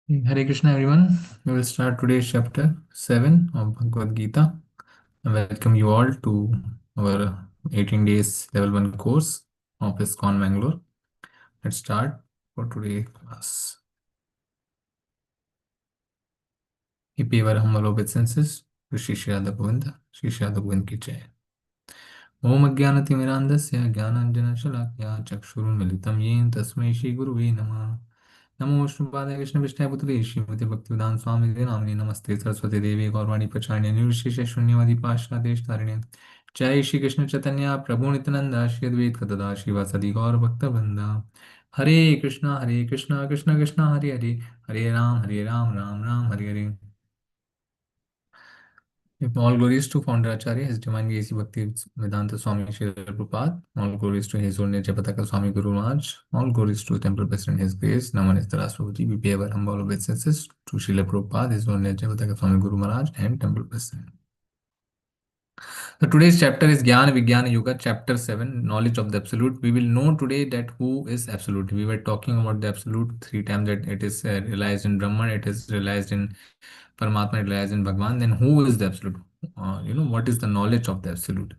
Hare Krishna, everyone. We will start today's chapter 7 of Bhagavad Gita. I welcome you all to our 18 days level 1 course of ISKCON Mangalore. Let's start for today's class. He pay our humble obeisances to Shri Radha Govinda, Shri Radha Govinda ki jai. ओम अज्ञानतिमिरान्धस्य ज्ञानाञ्जनशलाकया चक्षुरुन्मिलितं येन तस्मै श्रीगुरुवे नमः। नमो विष्णुपादाय कृष्णपृष्ठाय श्रीमते भक्तिवेदांत स्वामी नामिने नमस्ते सरस्वती देवी गौरवाणी प्रचारिणे निर्विशेष शून्यवादी पाश्चादेशतारिणे। जय श्री कृष्ण चैतन्य प्रभु नित्यानंद श्री अद्वैत गदाधर श्रीवासदि गौर भक्तवृंदा। हरे कृष्णा कृष्ण कृष्ण हरे हरे, हरे Ram Ram Ram Hare Hare. All glories to Founder Acharya, His Divine Grace Bhakti Vedanta Swami Srila Prabhupada. All glories to His Holiness Jayapataka Swami Guru Maharaj. All glories to Temple President His Grace Naman Istaras Prabhuji. We pay our humble obeisances to Srila Prabhupada, His Holiness Jayapataka Swami Guru Maharaj, and Temple President. So today's chapter is Jnana Vijnana Yoga, chapter 7, Knowledge of the Absolute. We will know today that who is Absolute. We were talking about the Absolute 3 times, that it is realized in Brahman, it is realized in Paramatma, realized in Bhagwan. Then who is the Absolute? What is the knowledge of the Absolute?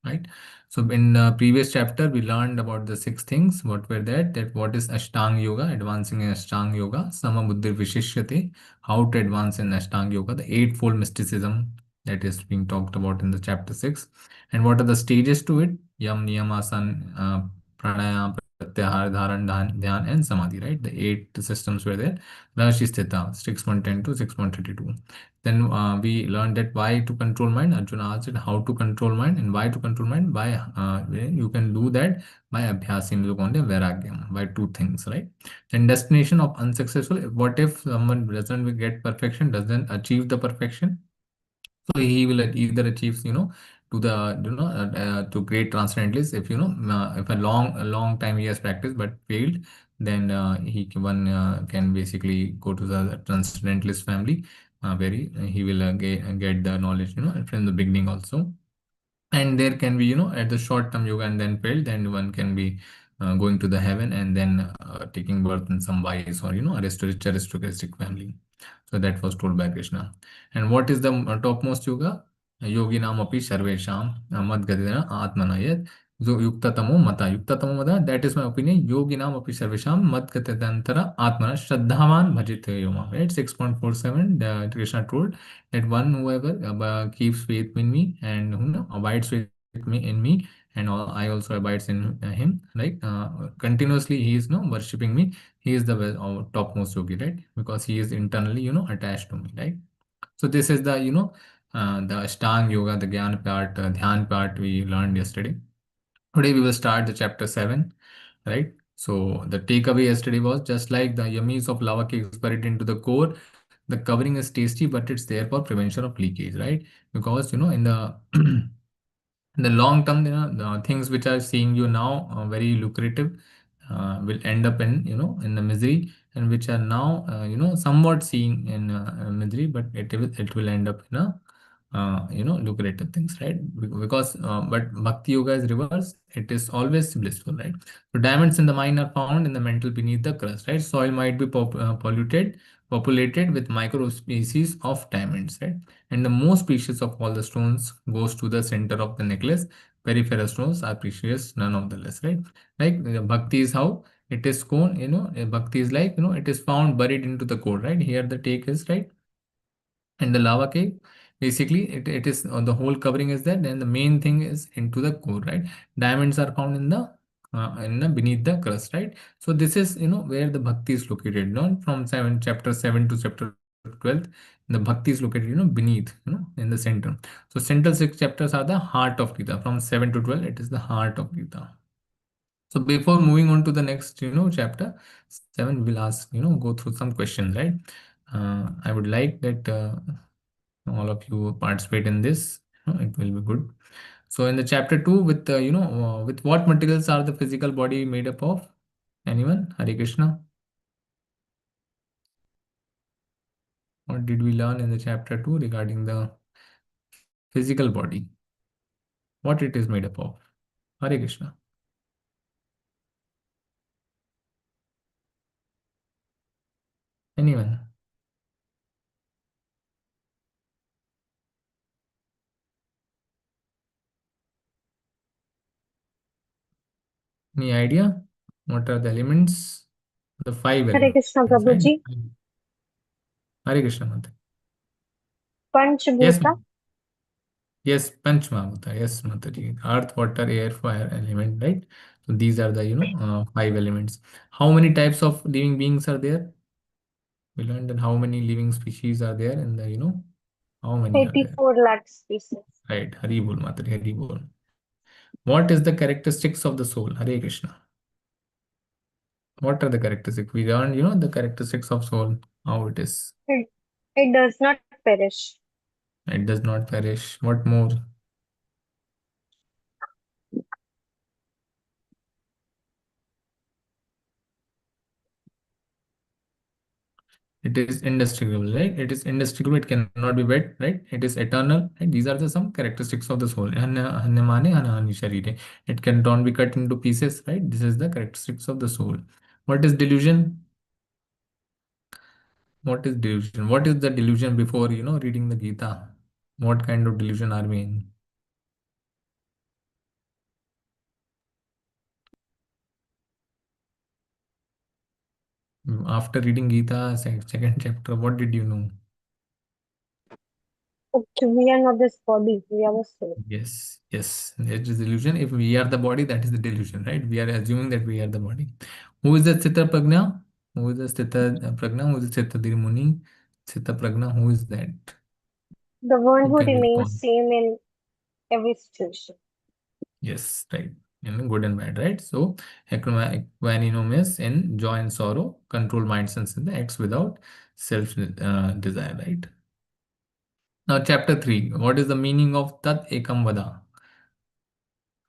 Right. So in the previous chapter, we learned about the 6 things. What were that? That what is Ashtanga Yoga, advancing in Ashtanga Yoga, Sama Buddhi Vishishyate, how to advance in Ashtanga Yoga, the eightfold mysticism that is being talked about in the chapter 6. And what are the stages to it? Yam, Niyam, Asan, Pranayam, Pratyahar, Dharan, Dhyan, and Samadhi, right? The 8 systems were there. Rashi Sthita, 6.10 to 6.32. Then we learned that why to control mind. Arjuna asked it how to control mind and why to control mind. By you can do that by abhyasim yogonde vairagyam, by 2 things, right? Then destination of unsuccessful. What if someone doesn't get perfection, doesn't achieve the perfection? So he will either achieve, to the, to great transcendentalists. If if a long time he has practiced but failed, then one can basically go to the transcendentalist family, where he will get the knowledge, from the beginning also. And there can be, at the short term yoga and then failed, then one can be going to the heaven and then taking birth in some wise or aristocratic family. So that was told by Krishna. And what is the topmost yoga? Yogi nam api sarvesham mad gadena atmana yat. So yuktatamo mata. Yuktatamo mata, that is my opinion. Yogi nam api sarvesham mad gadentara atmana shraddhavan bhajite yoma. Right? 6.47, Krishna told that one whoever keeps faith in me and abides with me in me, and I also abides in him, right? Continuously he is worshipping me. He is the topmost yogi, right? Because he is internally attached to me, right? So this is the the Ashtanga Yoga, the Gyan part, Dhyan part we learned yesterday. Today we will start the chapter 7, right? So the takeaway yesterday was, just like the yummies of lava cake is buried into the core, the covering is tasty, but it's there for prevention of leakage, right? Because in the in the long term, the things which are seeing you now very lucrative will end up in in the misery, and which are now somewhat seeing in misery, but it will end up in a lucrative things, right? Because but bhakti yoga is reverse, it is always blissful, right? So diamonds in the mine are found in the mantle beneath the crust, right? Soil might be populated with micro species of diamonds, right? And the most precious of all the stones goes to the center of the necklace. Peripheral stones are precious, none of the less, right? Like bhakti is how it is gone, bhakti is like, it is found buried into the core, right? Here the take is, right? And the lava cake, basically it is the whole covering is there, then the main thing is into the core, right? Diamonds are found in the beneath the crust, right? So this is where the bhakti is located, from chapter 7 to chapter 12. The bhakti is located beneath, in the center. So central 6 chapters are the heart of Gita. From 7 to 12, it is the heart of Gita. So before moving on to the next, chapter 7, we'll ask, go through some questions, right? I would like that all of you participate in this. It will be good. So in the chapter 2, with with what materials are the physical body made up of? Anyone? Hare Krishna. What did we learn in the chapter 2 regarding the physical body? What it is made up of? Hare Krishna. Anyone? Any idea? What are the elements? The five Hare elements, Krishna right? Prabhuji. Hare Krishna Mata. Yes, Panchabhuta. yes, Panch Mahamutta. Yes, Mataji. Earth, water, air, fire element, right? So these are the, five elements. How many types of living beings are there? We learned that how many living species are there in the, how many are there? 84 lakh species. Right. Hari Bol, Mataji, Hari Bol. What is the characteristics of the soul? Hare Krishna. What are the characteristics? We learned, the characteristics of soul, how it is. It, it does not perish. It does not perish. What more? It is indestructible, right? It is indestructible. It cannot be wet, right? It is eternal, right? These are the some characteristics of the soul. It cannot be cut into pieces, right? This is the characteristics of the soul. What is delusion? What is delusion? What is the delusion before, reading the Gita? What kind of delusion are we in? After reading Gita, second chapter, what did you know? Okay, we are not this body, we are the soul. Yes, yes, it is delusion. If we are the body, that is the delusion, right? We are assuming that we are the body. Who is the Sthita Prajna? Who is the Sthita Prajna? Who is the Sthita Dirmuni? Sthita Prajna, who is that? The one Who who can be remains recalled? same in every situation. Yes, right. Good and bad, right? So, equanimous in joy and sorrow, control mind, sense, and the acts without self desire, right? Now, chapter 3. What is the meaning of Tat Ekam Vada?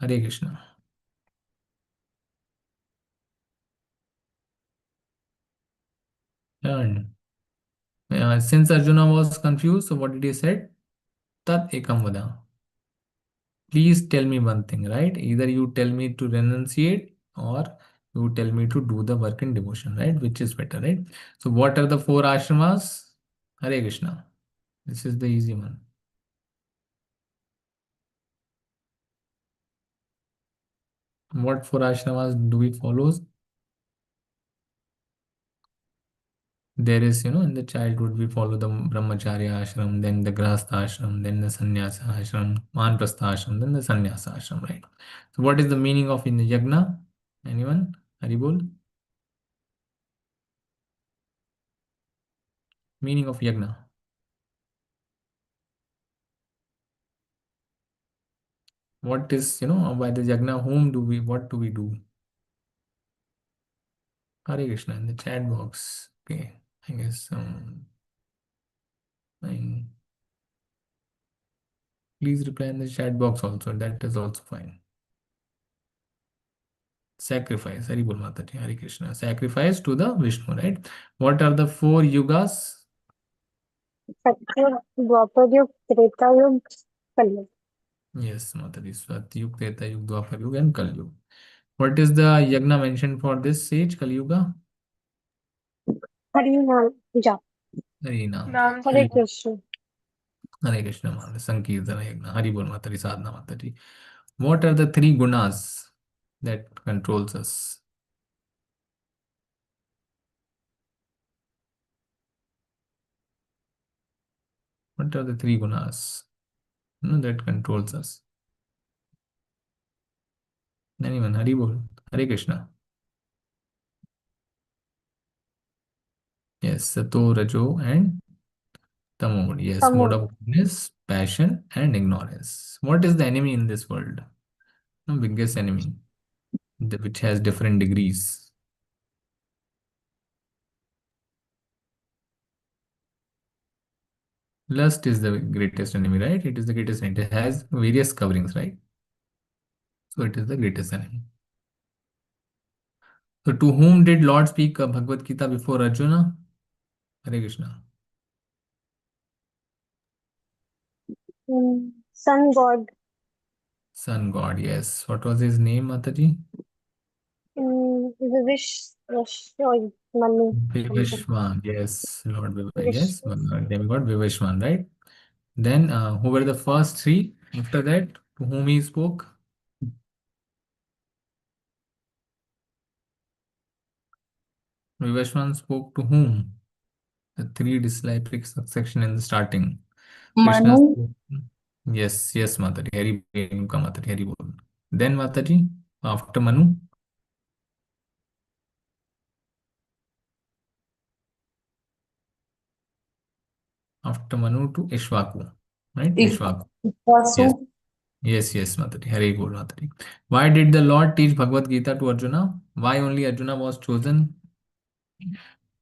Hare Krishna. Learn. Since Arjuna was confused, so what did he say? Tat ekam vada. Please tell me one thing, right? Either you tell me to renunciate or you tell me to do the work in devotion, right? Which is better, right? So what are the four ashramas? Hare Krishna. This is the easy one. What four ashramas do we follow? There is, in the childhood, we follow the brahmacharya ashram, then the grahastha ashram, then the sannyasa ashram, manprastha ashram, then the sannyasa ashram, right? So, what is the meaning of in the yagna? Anyone? Haribol? Meaning of yagna. What is, by the yagna, what do we do? Hare Krishna in the chat box. Okay, I guess, fine. Please reply in the chat box also. That is also fine. Sacrifice, Hari Bol Mataji, Hare Krishna. Sacrifice to the Vishnu, right? What are the four yugas? Satyug, Dwapar Treta Yug, Kali Yug. Yes, Mataji, Satyug, Treta Yug, Dwapar Yug, and Kali Yug. What is the yagna mentioned for this sage, Kali Yuga? Hari Nam Jap. Hari Nam. नाम Hare Hari, जप Krishna. Hare Krishna, Mataji, Sankirtana Yagna, Hari Bol Mataji, Sadhana Mataji. What are the three gunas that controls us? What are the three gunas, that controls us? Anyone? Hari Bol. Hare Krishna. Yes, Sato, Rajo, and Tamo. Yes, mode Tamo. of goodness, passion, and ignorance. What is the enemy in this world? The biggest enemy, which has different degrees. Lust is the greatest enemy, right? It is the greatest enemy. It has various coverings, right? So it is the greatest enemy. So to whom did Lord speak Bhagavad Gita before Arjuna? Hare Krishna. Sun God. Sun God, yes. What was his name, Mataji? Manu. Something. Vivishwan, yes. Vish. Yes. Demigod Vivishwan, right? Then who were the first three after that to whom he spoke? Vivashwan spoke to whom? The three disciplic succession in the starting. Krishna Manu, spoke. Yes, yes, Mataji. Hari Renuka Mataji, Hari Bol. Then Mataji, after Manu, after Manu to Ishwaku, right? Ishwaku. Ikwasu, Yes, yes, yes, Mataji. Hari Bol, Mataji. Why did the Lord teach Bhagavad Gita to Arjuna? Why only Arjuna was chosen?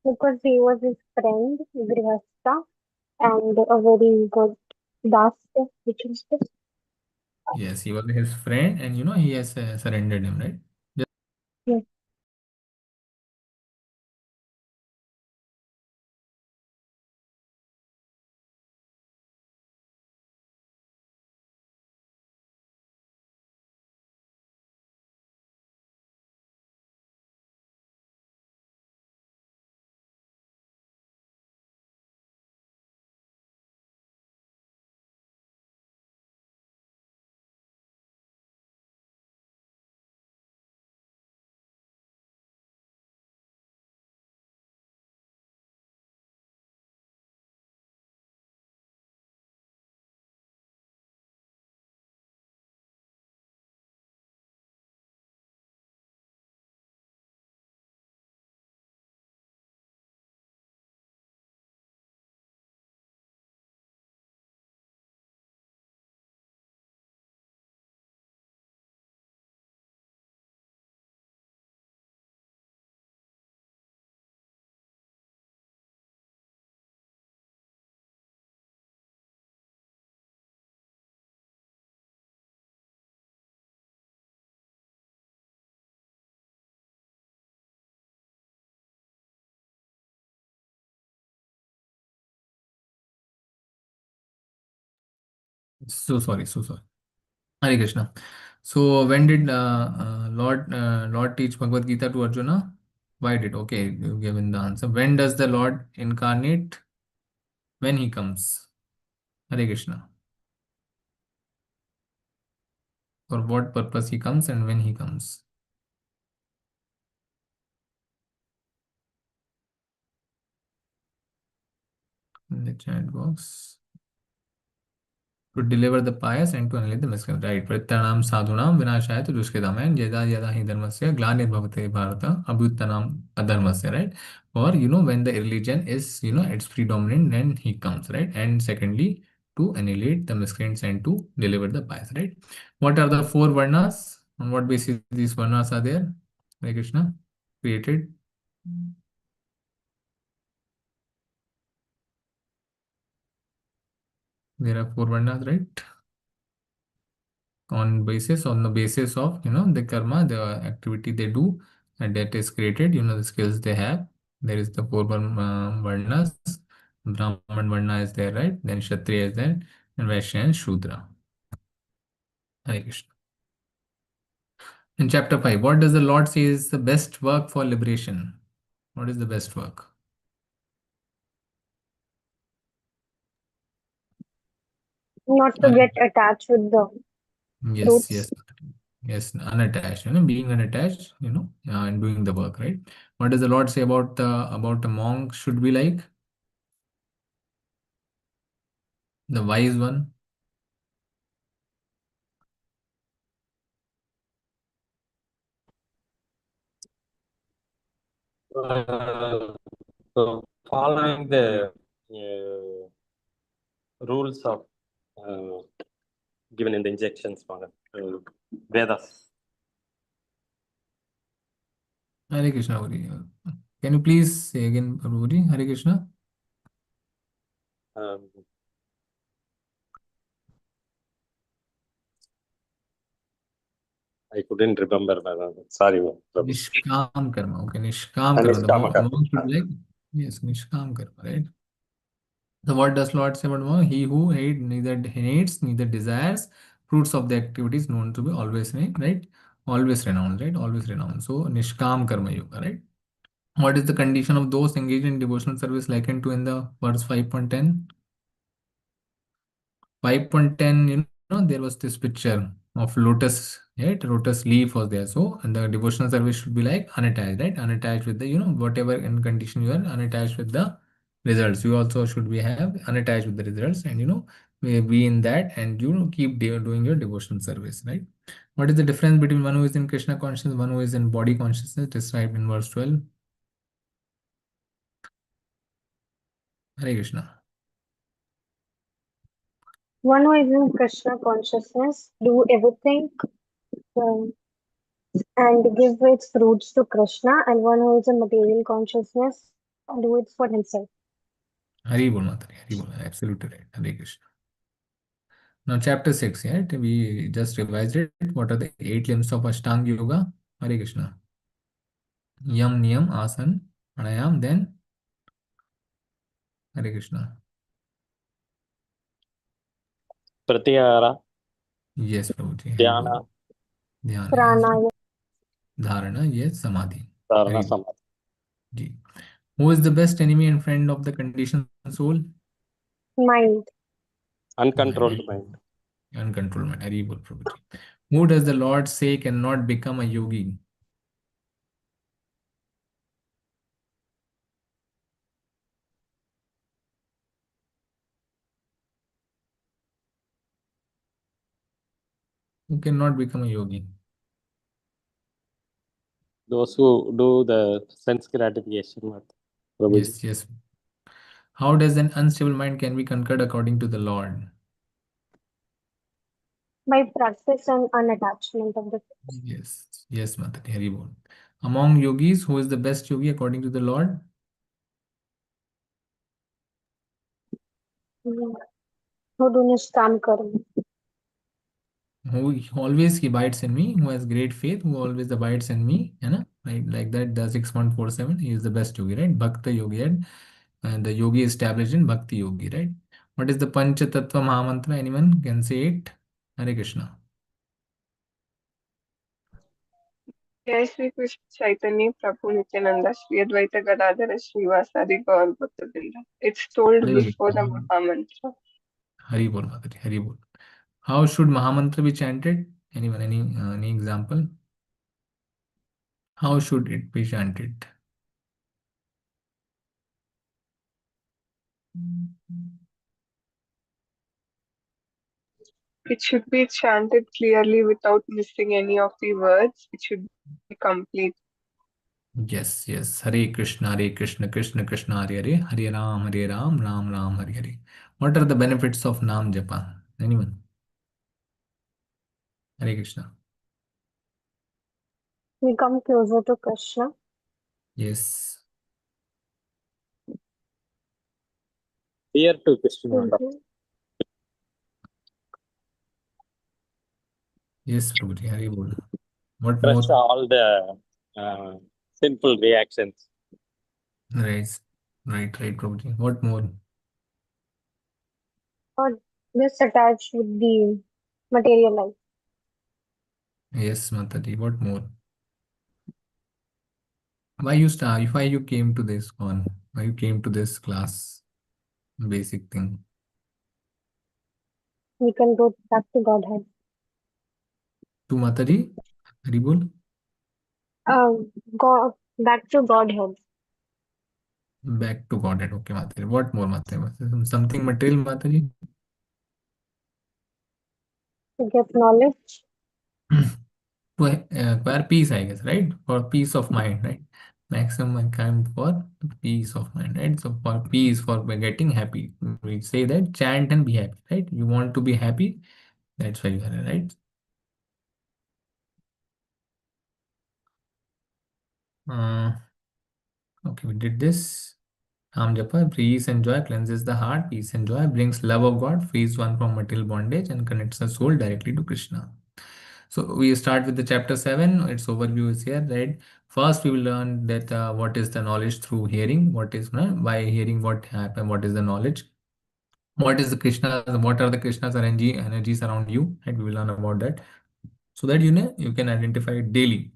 Because he was his friend, Grihastha, and a very good Dasya, which is this. Yes, he was his friend, and he has surrendered him, right? Yes. So sorry, so sorry. Hare Krishna. So when did Lord teach Bhagavad Gita to Arjuna? Why did? Okay, you've given the answer. When does the Lord incarnate? When he comes. Hare Krishna. For what purpose he comes and when he comes. In the chat box. To deliver the pious and to annihilate the miscreants. Right. Prityanam sadhunam vinashaya to dushkritam. Yada yada hi dharmasya glanirбhavate bharata abhyuttanam adharmasya. Right. Or when the religion is it's predominant, then he comes. Right. And secondly, to annihilate the miscreants and to deliver the pious. Right. What are the four varnas? On what basis these varnas are there? Hare Krishna created. There are four varnas, right? On the basis of the karma, the activity they do, and that is created, the skills they have. There is the four varnas. Brahman varna is there, right? Then Kshatriya is there, and Vaishya and Shudra. Hare Krishna. In chapter 5, what does the Lord say is the best work for liberation? What is the best work? Not to get attached with the Yes, fruits. yes, yes, unattached, being unattached, and doing the work, right? What does the Lord say about a monk should be like? The wise one. uh, so following the rules of uh, given in the injections for Vedas. Hare Krishna, Gauri. Can you please say again, Gauri? Hare Krishna. Um, I couldn't remember. Sorry, Prabhu. Nishkam karma. Okay, Nishkam karma. The Niskama karma. monk should be like, yes, Nishkam karma, right? So what does Lord say about monk? He who hates, neither desires fruits of the activities known to be always right? Always renowned, right? Always renowned. So Nishkam karma yoga, right? What is the condition of those engaged in devotional service likened to in the verse 5.10? 5.10, there was this picture of lotus right? Lotus leaf was there. So, and the devotional service should be like unattached, right? Unattached with the, whatever in condition you are unattached with the results. You also should be have unattached with the results, and be in that, and keep doing your devotional service, right? What is the difference between one who is in Krishna consciousness, one who is in body consciousness, described in verse 12? Hare Krishna. One who is in Krishna consciousness do everything um, and give its fruits to Krishna, and one who is in material consciousness do it for himself. Hari Bol Matari, Hari Bol, absolutely right. Hare Krishna. Now, chapter 6, yeah, we just revised it. What are the 8 limbs of Ashtanga Yoga? Hare Krishna. Yam, Niyam, Asan, Pranayam, then Hare Krishna. Pratyahara, Yes, Prabhuji, Hari Bol. Dhyana, Dhyana, yes. Pranaya, Dharana, yes. Samadhi. Dharana, Hari Bol. Samadhi. Ji. Who is the best enemy and friend of the conditioned soul? mind, Uncontrolled Mind. mind. Uncontrolled mind. Hari Bol, Prabhuji. Who does the Lord say cannot become a yogi? Who cannot become a yogi? Those who do the sense gratification with Prabhuji. Yes, yes. How does an unstable mind can be conquered according to the Lord? by practice and unattachment of the Yes, yes, Matari, Hari Bol. Among yogis, who is the best yogi according to the Lord? who do niskam karma. Who always he abides in me, who has great faith, who always abides in me, right? Like that, the 6147, he is the best yogi, right? Bhakta yogi, right? And the yogi established in Bhakti yogi, right? What is the Pancha Tattva Mahamantra? Anyone can say it? Hare Krishna. जय श्री कृष्ण चैतन्य प्रभु नित्यानंदा श्री अद्वैत गदाधर श्रीवासादि गौर भक्तवृंद. It's told Hare before the Krishna. Mahamantra. Hari Bol, Matari, Hari Bol. How should Mahamantra be chanted? Anyone, any example? How should it be chanted? It should be chanted clearly without missing any of the words. It should be complete. Yes, yes. Hare Krishna, Krishna Krishna, Hare Hare, Hare Ram, Ram Ram, Hare Hare. What are the benefits of Nam Japa? Anyone? Hare Krishna. We come closer to Krishna. Yes. Dear to Krishna. Mhm. Yes, Prabhuji, Hare Bol. What Crush more? all the sinful reactions. Right, right, Prabhuji. What more? Or disattached with the material life. Yes, Mataji. What more? Why you came to this one? Why you came to this class? Basic thing. We can go back to Godhead. To Mataji? Hare Bol? Go back to Godhead. Back to Godhead. Okay, Mataji. What more, Mataji? Something material, Mataji? To get knowledge. To acquire peace, I guess, right? For peace of mind, right? Maximum kind for peace of mind, right? So for peace, for getting happy, we say that chant and be happy, right? You want to be happy, that's why you are right. Uh, okay, we did this. Nam Japa, peace and joy cleanses the heart. Peace and joy brings love of God, frees one from material bondage, and connects the soul directly to Krishna. So we start with the chapter 7. Its overview is here, right? First, we will learn that what is the knowledge through hearing. What is by hearing what happened? What is the knowledge? What is the Krishna? What are the Krishna's energies around you? Right? We will learn about that, so that you can identify it daily.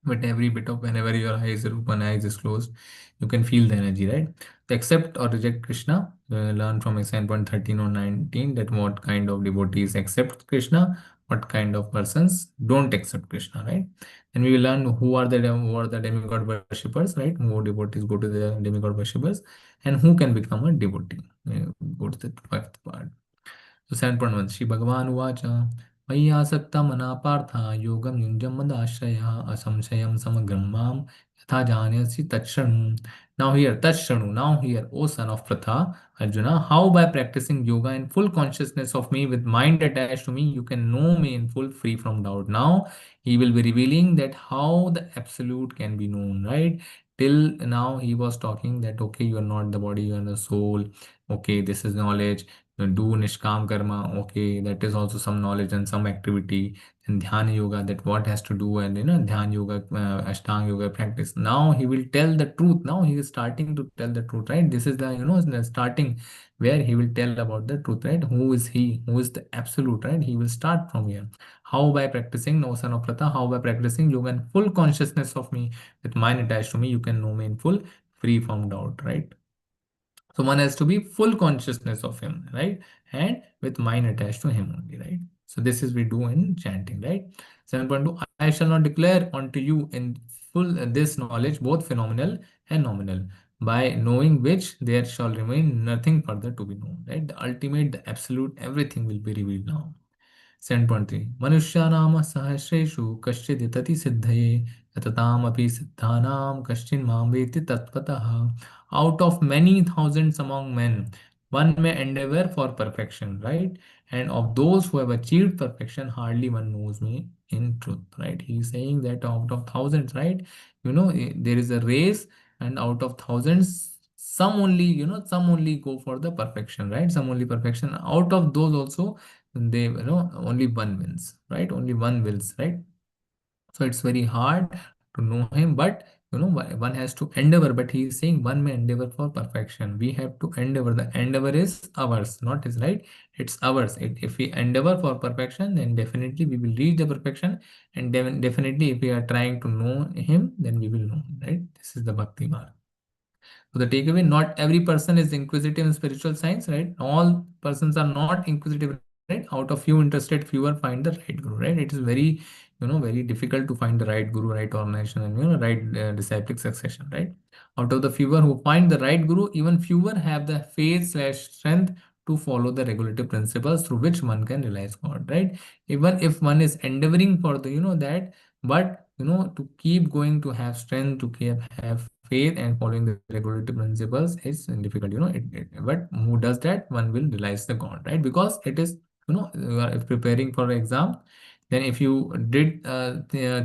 but every bit of whenever your eyes are open, eyes is closed, you can feel the energy, right? To accept or reject Krishna, learn from example point 13 or 19 that what kind of devotees accept Krishna, what kind of persons don't accept Krishna, right? And we will learn who are the demigod worshippers, right? Who devotees go to the demigod worshippers, and who can become a devotee. Go to the fifth part. So 7.1 Shri Bhagavan Uvacha Mayyasakta mana partha yogam yunjam madashraya asamshayam samagrammam yatha janyasi tatshanu. Now here, O son of Pratha, Arjuna, how by practicing yoga in full consciousness of me with mind attached to me, you can know me in full free from doubt. Now he will be revealing that how the absolute can be known, right? Till now he was talking that okay, you are not the body, you are the soul. Okay, this is knowledge. Do nishkam karma, okay, that is also some knowledge and some activity. And dhyana yoga, that what has to do, and dhyana yoga, ashtanga yoga practice. Now he will tell the truth. Now he is starting to tell the truth, right? This is the the starting where he will tell about the truth, right? Who is he, who is the absolute, right? He will start from here. How by practicing, no son of Pratha, how by practicing yoga and full consciousness of me with mind attached to me, you can know me in full free from doubt, right? So one has to be full consciousness of him, right? And with mind attached to him only, right? So this is we do in chanting, right? 7.2 I shall not declare unto you in full this knowledge, both phenomenal and nominal, by knowing which there shall remain nothing further to be known, right? The ultimate, the absolute, everything will be revealed now. 7.3 मनुष्यानाम सहस्रेषु कश्चिदितति सिद्धये यततामपि सिद्धानां कश्चिन् मां वेत्ति तत्त्वतः. Out of many thousands among men, one may endeavor for perfection, right? And of those who have achieved perfection, hardly one knows me in truth, right? He is saying that out of thousands, right? There is a race, and out of thousands, some only, some only go for the perfection, right? Some only perfection. Out of those also, they only one wins, right? Only one wills, right? So it's very hard to know him, but one has to endeavor. But he is saying one may endeavor for perfection. We have to endeavor. The endeavor is ours, not his, right? It's ours. If we endeavor for perfection, then definitely we will reach the perfection. And then definitely if we are trying to know him, then we will know him, right? This is the bhakti mark. So the takeaway, not every person is inquisitive in spiritual science, right? All persons are not inquisitive, right? Out of few interested, fewer find the right guru, right? It is very, very difficult to find the right guru, right organization, and right disciplic succession, right? Out of the fewer who find the right guru, even fewer have the faith/strength to follow the regulative principles through which one can realize God, right? Even if one is endeavoring for the, that, but to keep going, to have strength, to keep have faith and following the regulative principles is difficult, but who does that, one will realize the God, right? Because it is, you are preparing for exam, then if you did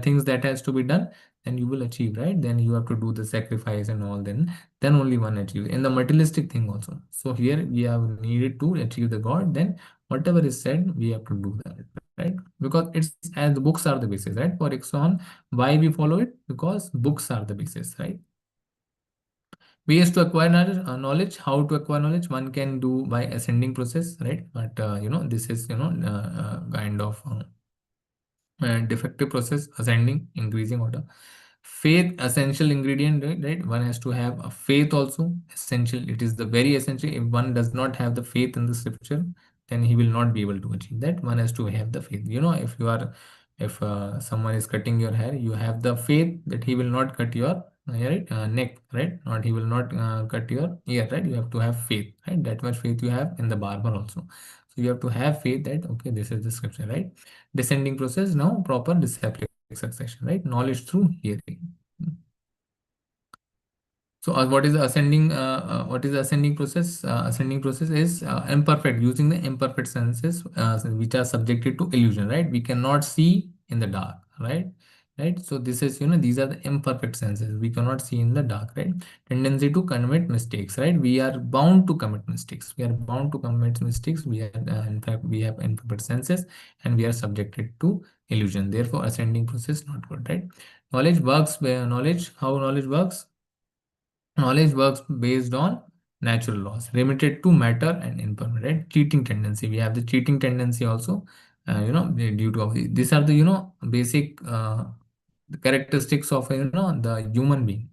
things that has to be done, then you will achieve, right? Then you have to do the sacrifice and all, then only one achieves in the materialistic thing also. So here we have needed to achieve the God, then whatever is said, we have to do that, right? Because it's as the books are the basis, right? For ISKCON, why we follow it? Because books are the basis, right? Ways to acquire knowledge, how to acquire knowledge, one can do by ascending process, right? But this is kind of defective process, ascending, increasing order. Faith, essential ingredient, right? One has to have a faith also, essential. It is the very essential. If one does not have the faith in the scripture, then he will not be able to achieve that. One has to have the faith. If you are, if someone is cutting your hair, you have the faith that he will not cut your right neck, right? Not he will not cut your ear, right? You have to have faith, right? That much faith you have in the barber also. So you have to have faith that okay, this is the scripture, right? Descending process, now proper disciplic succession, right? Knowledge through hearing. So what is the ascending? What is the ascending process? Ascending process is imperfect, using the imperfect senses, which are subjected to illusion, right? We cannot see in the dark, right? Right. So this is, these are the imperfect senses. We cannot see in the dark, right? Tendency to commit mistakes, right? We are bound to commit mistakes. We are bound to commit mistakes. We are, in fact, we have imperfect senses, and we are subjected to illusion. Therefore, ascending process not good, right? Knowledge works. Knowledge, how knowledge works? Knowledge works based on natural laws, limited to matter and impermanent, right? Cheating tendency. We have the cheating tendency also, due to these are the, basic, the characteristics of the human being.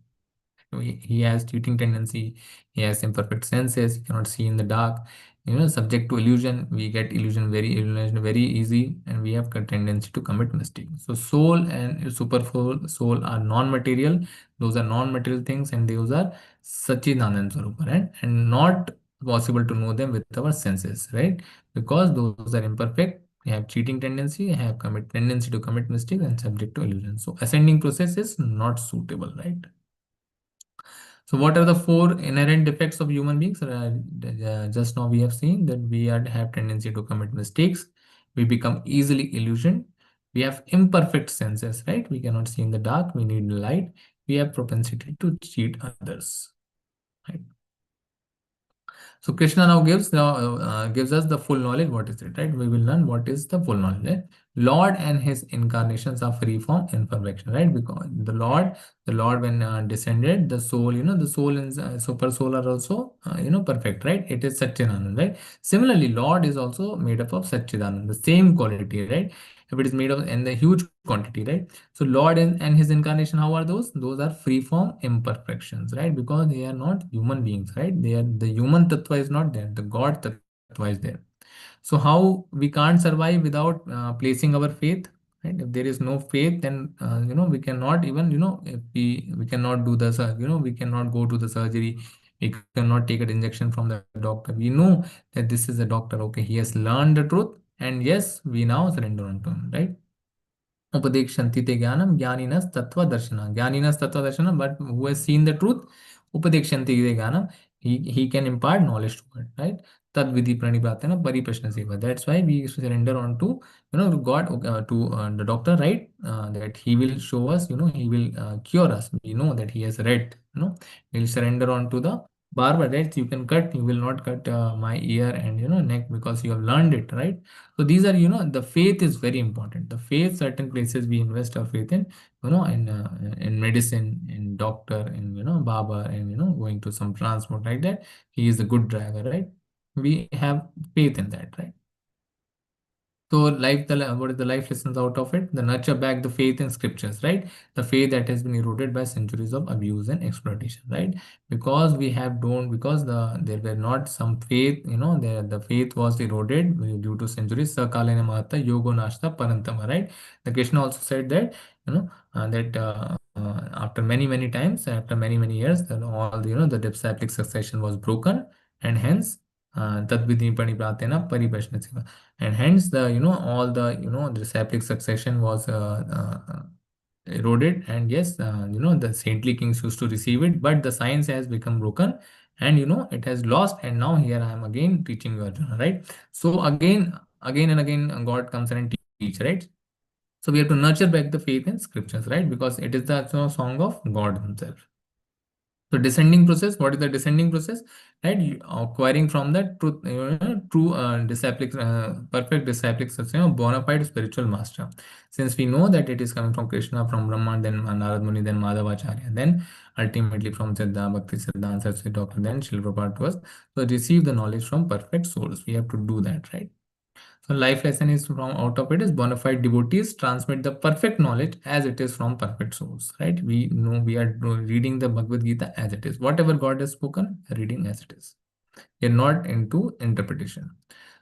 He has cheating tendency, he has imperfect senses, he cannot see in the dark, subject to illusion. We get illusion very easy, and we have a tendency to commit mistakes. So soul and super soul are non-material. Those are non-material things, and those are Sachidanand Swarupa, right? And not possible to know them with our senses, right? Because those are imperfect. They have cheating tendency, have commit tendency to commit mistakes, and subject to illusion. So ascending process is not suitable, right? So what are the four inherent defects of human beings? Just now we have seen that we have tendency to commit mistakes. We become easily illusioned. We have imperfect senses, right? We cannot see in the dark. We need light. We have propensity to cheat others, right? So Krishna now gives us the full knowledge. What is it, right? We will learn what is the full knowledge, right? Lord and his incarnations are free from imperfection, right? Because the Lord when descended, the soul, the soul and super soul are also, perfect, right? It is Satchidanand, right? Similarly, Lord is also made up of Satchidanand, the same quality, right? If it is made of in the huge quantity, right? So Lord and his incarnation, how are those? Those are free from imperfections, right? Because they are not human beings, right? They are, the human tattva is not there, the God tattva is there. So how we can't survive without placing our faith, right? If there is no faith, then we cannot even, if we cannot do the we cannot go to the surgery. We cannot take an injection from the doctor. We know that this is a doctor. Okay, he has learned the truth, and yes, we now surrender unto him, right? Upadekshanti te jnanam jnaninas tattva darshana. Jnaninas tattva darshana, but who has seen the truth, upadekshanti te jnanam, he can impart knowledge to it, right? Tad vidhi pranipatena pariprashna seva. That's why we surrender on to, God, to the doctor, right? That he will show us, he will cure us. We know that he has read, we'll surrender on to the barber, right? You can cut, you will not cut my ear and, neck, because you have learned it, right? So these are, the faith is very important. The faith, certain places we invest our faith in, in medicine, in doctor, in, Baba, and, going to some transport like that. He is a good driver, right? We have faith in that, right? So what is the life lessons out of it? The nurture back the faith in scriptures, right? The faith that has been eroded by centuries of abuse and exploitation, right? Because there were not some faith, the faith was eroded due to centuries. Sakalena Mahata Yogo Nashta Parantama, right? The Krishna also said that, after many times, after many years, then all the disciplic succession was broken, and hence Tadvidhi Panipratena Paripashnasiva. And hence the all the the disciplic succession was eroded, and yes, the saintly kings used to receive it, but the science has become broken, and it has lost, and now here I am again teaching you, Arjuna, right? So again and again God comes and teach, right? So we have to nurture back the faith in scriptures, right? Because it is the song of God himself. So descending process, what is the descending process? Right, acquiring from the truth, true disciplic, perfect disciplic, bona fide spiritual master. Since we know that it is coming from Krishna, from Brahma, then Narad Muni, then Madhavacharya, then ultimately from Siddha, Bhakti Siddhanta Saraswati Doctor, then Srila Prabhupada to us. So receive the knowledge from perfect souls. We have to do that, right? So life lesson is from out of it is bona fide devotees transmit the perfect knowledge as it is from perfect souls, right? We know we are reading the Bhagavad Gita as it is. Whatever God has spoken, reading as it is. We are not into interpretation.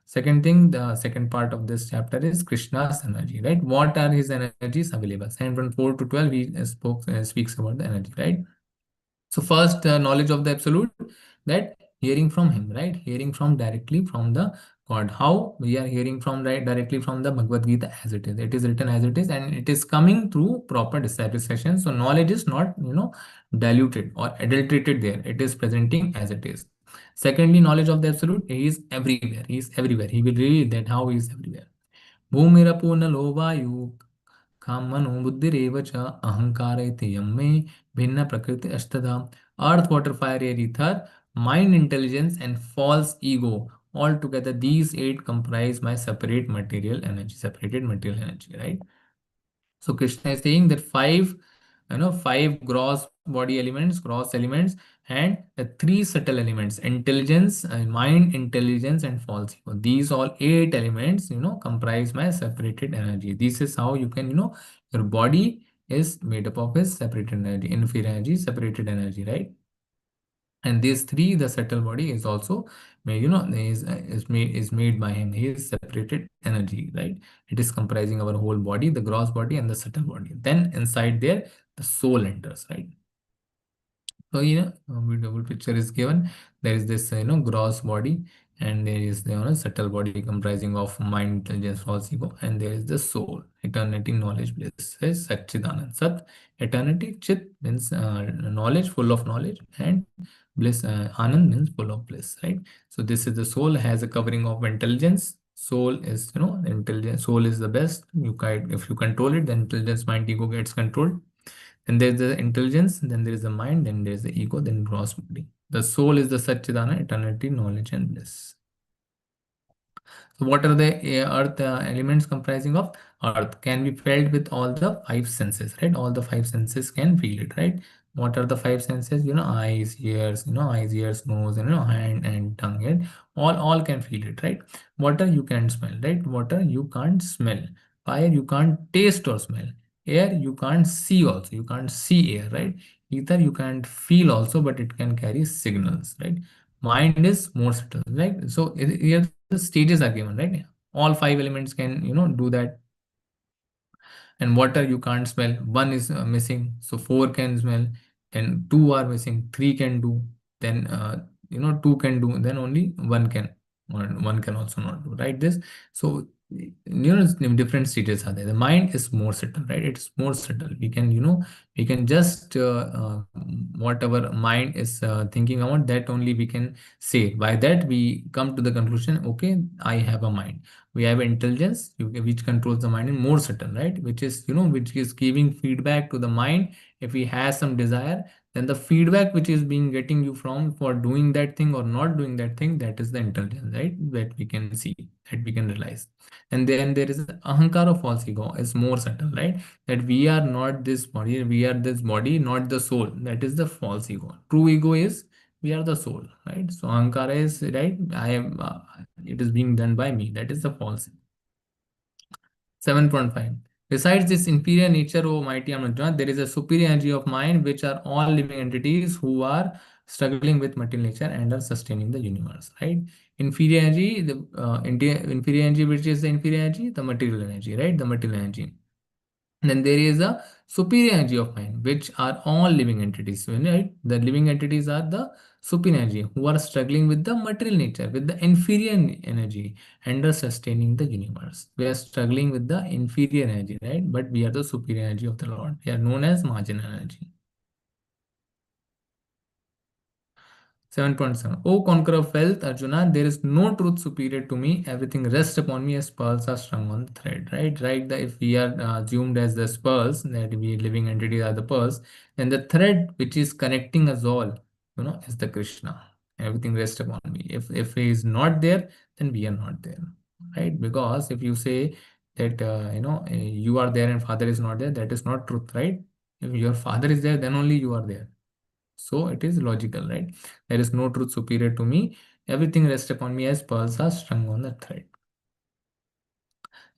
Second thing, the second part of this chapter is Krishna's energy, right? What are his energies available? And from 4 to 12, he speaks about the energy, right? So first, knowledge of the absolute, that hearing from him, right? Hearing from directly from the God. How we are hearing from directly from the Bhagavad Gita as it is. It is written as it is, and it is coming through proper disciple session. So knowledge is not, diluted or adulterated there. It is presenting as it is. Secondly, knowledge of the absolute. He is everywhere. He is everywhere. He will read that how he is everywhere. Bhumirapu nalovayu Kamano buddhirev cha ahankara iti yamme bhinna prakriti ashtadha. Earth, water, fire, air, ether, mind, intelligence, and false ego. Altogether, these eight comprise my separated material energy, right? So Krishna is saying that five gross elements, and the three subtle elements, intelligence, mind, intelligence, and false ego. These all eight elements, comprise my separated energy. This is how you can, your body is made up of his separated energy, inferior energy, separated energy, right? And these three, the subtle body is also made, is made by him. He is separated energy, right? It is comprising our whole body, the gross body and the subtle body. Then inside there, the soul enters, right? So a beautiful picture is given. There is this gross body, and there is the subtle body comprising of mind, intelligence, false ego, and there is the soul, eternity, knowledge, bliss. Is Satchidanand. Sat, eternity. Chit means knowledge, full of knowledge, and bliss. Anand means full of bliss, right? So this is the soul, has a covering of intelligence. Soul is intelligence. Soul is the best. If you control it, then intelligence, mind, ego gets controlled. Then there's the intelligence, then there is the mind, then there's the ego, then gross body. The soul is the Satchidana, eternity, knowledge, and bliss. So what are the earth elements comprising of? Earth can be felt with all the five senses, right? All the five senses can feel it, right? What are the five senses? Eyes, ears, nose, and hand and tongue, and all can feel it, right? Water you can smell, right? Water you can't smell. Fire you can't taste or smell. Air you can't see also. You can't see air, right? Ether you can't feel also, but it can carry signals, right? Mind is more subtle, right? So here the stages are given, right? All five elements can do that. And water you can't smell, one is missing, so four can smell, and two are missing, three can do, then two can do, then only one can, or one can also not do, right? This, so different stages are there. The mind is more subtle, right? It's more subtle. We can just whatever mind is thinking about, that only we can say. By that we come to the conclusion, okay, I have a mind. We have intelligence which controls the mind, and more subtle, right? Which is giving feedback to the mind. If he has some desire, then the feedback which is being getting you from for doing that thing or not doing that thing, that is the intelligence, right? That we can see, that we can realize. And then there is ahankara, false ego, is more subtle, right? That we are not this body, we are this body, not the soul. That is the false ego. True ego is we are the soul, right? So ahankara is, right, I am it is being done by me. That is the false. 7.5. Besides this inferior nature, O mighty Anuja, there is a superior energy of mind, which are all living entities who are struggling with material nature and are sustaining the universe, right? Inferior energy, the inferior energy, which is the inferior energy, the material energy, right? The material energy. Then there is a superior energy of mind, which are all living entities. So, right? The living entities are the superior energy who are struggling with the material nature, with the inferior energy, and are sustaining the universe. We are struggling with the inferior energy, right? But we are the superior energy of the Lord. We are known as marginal energy. 7.7. O conqueror of wealth, Arjuna, there is no truth superior to me. Everything rests upon me as pearls are strung on the thread. Right? Right? If we are assumed as the pearls, that we living entities are the pearls, then the thread which is connecting us all, is the Krishna. Everything rests upon me. If he is not there, then we are not there. Right? Because if you say that you are there and father is not there, that is not truth, right? If your father is there, then only you are there. So it is logical, right? There is no truth superior to me. Everything rests upon me as pearls are strung on the thread.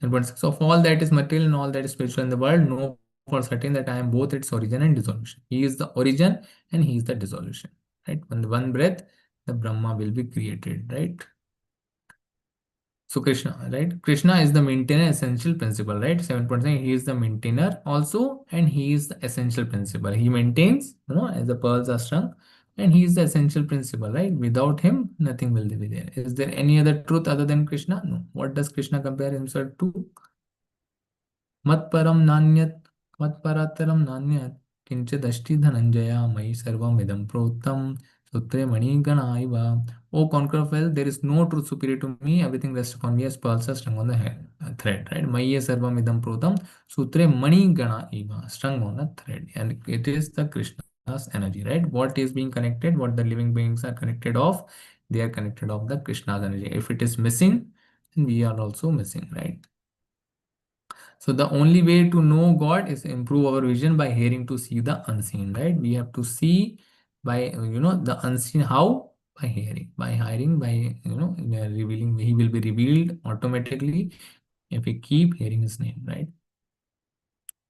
And so of all that is material and all that is spiritual in the world, know for certain that I am both its origin and dissolution. He is the origin and he is the dissolution. Right? When the one breath, the Brahma will be created, right? So Krishna, right? Krishna is the maintainer, essential principle, right? 7%. He is the maintainer also, and he is the essential principle. He maintains, as the pearls are strung, and he is the essential principle, right? Without him, nothing will be there. Is there any other truth other than Krishna? No. What does Krishna compare himself to? Matparam nanyat, matparataram nanyat, kinchadashti dhananjaya, mai sarvam idam protam, sutre mani ganaiva. O conqueror of wealth, there is no truth superior to me. Everything rests upon me as pearls are strung on the thread, right? Maya sarvam idam protam, sutre mani ganaiva, strung on a thread. And it is the Krishna's energy, right? What is being connected, what the living beings are connected of, they are connected of the Krishna's energy. If it is missing, then we are also missing, right? So the only way to know God is improve our vision by hearing to see the unseen, right? We have to see by, the unseen. How? By hearing, by revealing. He will be revealed automatically if we keep hearing his name, right?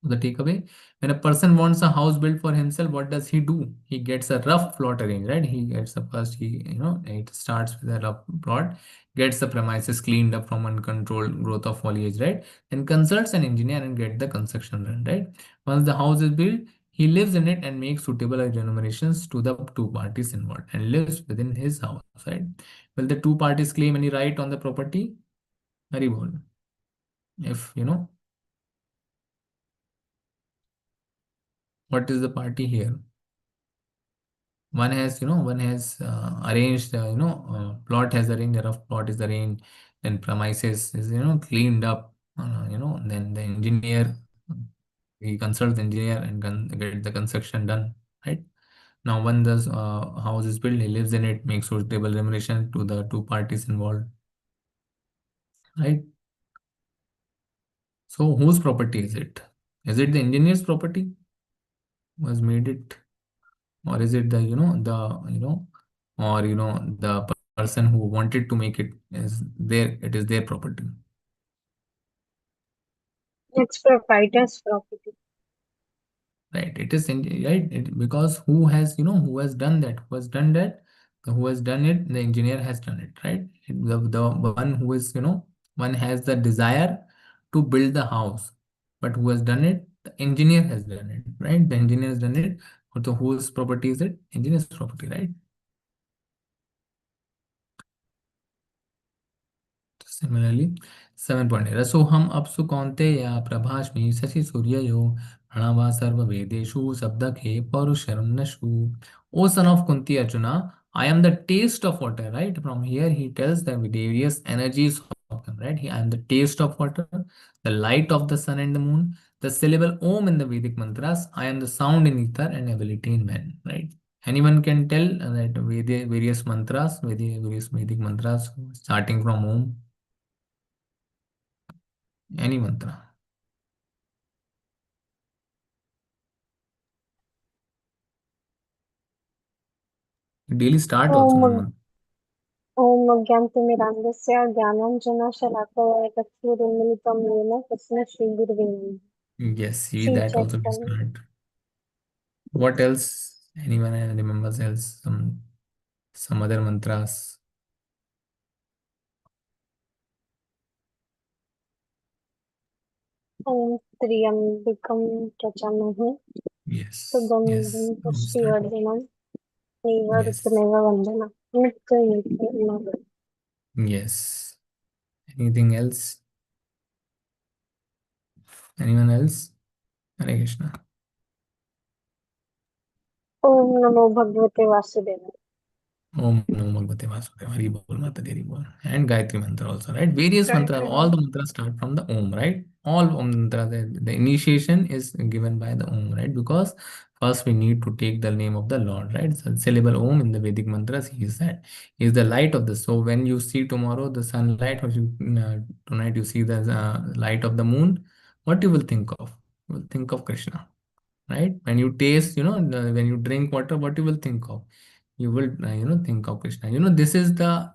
The takeaway: when a person wants a house built for himself, what does he do? He gets a rough plot arranged, right? He gets the first, it starts with a rough plot, gets the premises cleaned up from uncontrolled growth of foliage, right? Then consults an engineer and get the construction done, right? Once the house is built, he lives in it and makes suitable remunerations to the two parties involved and lives within his house, right? Will the two parties claim any right on the property? Very well. If what is the party here? One has arranged, plot has arranged, a rough plot is arranged, then premises is, cleaned up, then the engineer, he consults the engineer and get the construction done, right? Now, when the house is built, he lives in it, makes suitable remuneration to the two parties involved, right? So, whose property is it? Is it the engineer's property who has made it? Or is it the the person who wanted to make it, it is their property? It's proprietor's property. Right, it is right, because who has done that, who has done it, the engineer has done it, right? The one who is, one has the desire to build the house, but who has done it? The engineer has done it, right? The engineer has done it. So whose property is it? Engineer's property, right? Similarly, 7.8 रसोहम अपसु Kaunteya प्रभास्मि Shashi सूर्ययो प्रणवा सर्ववेदेषु शब्दखे पौरुषरं नशु. O son of Kunti Arjuna, I am the taste of water, right? From here he tells the various energies of them, right? I am the taste of water, the light of the sun and the moon, the syllable Om in the Vedic mantras, I am the sound in ether and ability in man, right? Anyone can tell that various mantras, various Vedic mantras starting from Om. Any mantra. Daily start also one Om mantra. Om Gyantimirandasya Gyananjana Shalakaya Chakshurunmilitam Yena Tasmai Shri Gurave Namaha. Yes, see Shri that also we Chaitanya. start. What else? Anyone remembers else? Some other mantras. Om Triyambikam Yajamahe Yes, Sugandham yes. Pushtivardhanam Neva Yes, Rukmeva Vandana. Nitya yes. Anything else? Anyone else? Hare Krishna. Om Namo Bhagavate Vasudevaya. Om Namo Bhagavate Vasudevaya. Hari Bol Mata Deri Bol. And Gayatri mantra also, right? Various mantras. Gayatri All the mantra. mantras start from the Om, right? All Om mantras. The initiation is given by the Om, right? Because first we need to take the name of the Lord, right? So syllable Om in the Vedic mantras, he is that. He is the light of the. So when you see tomorrow the sunlight, or tonight you see the light of the moon, what you will think of? You will think of Krishna, right? When you taste, when you drink water, what you will think of? You will think of Krishna. This is the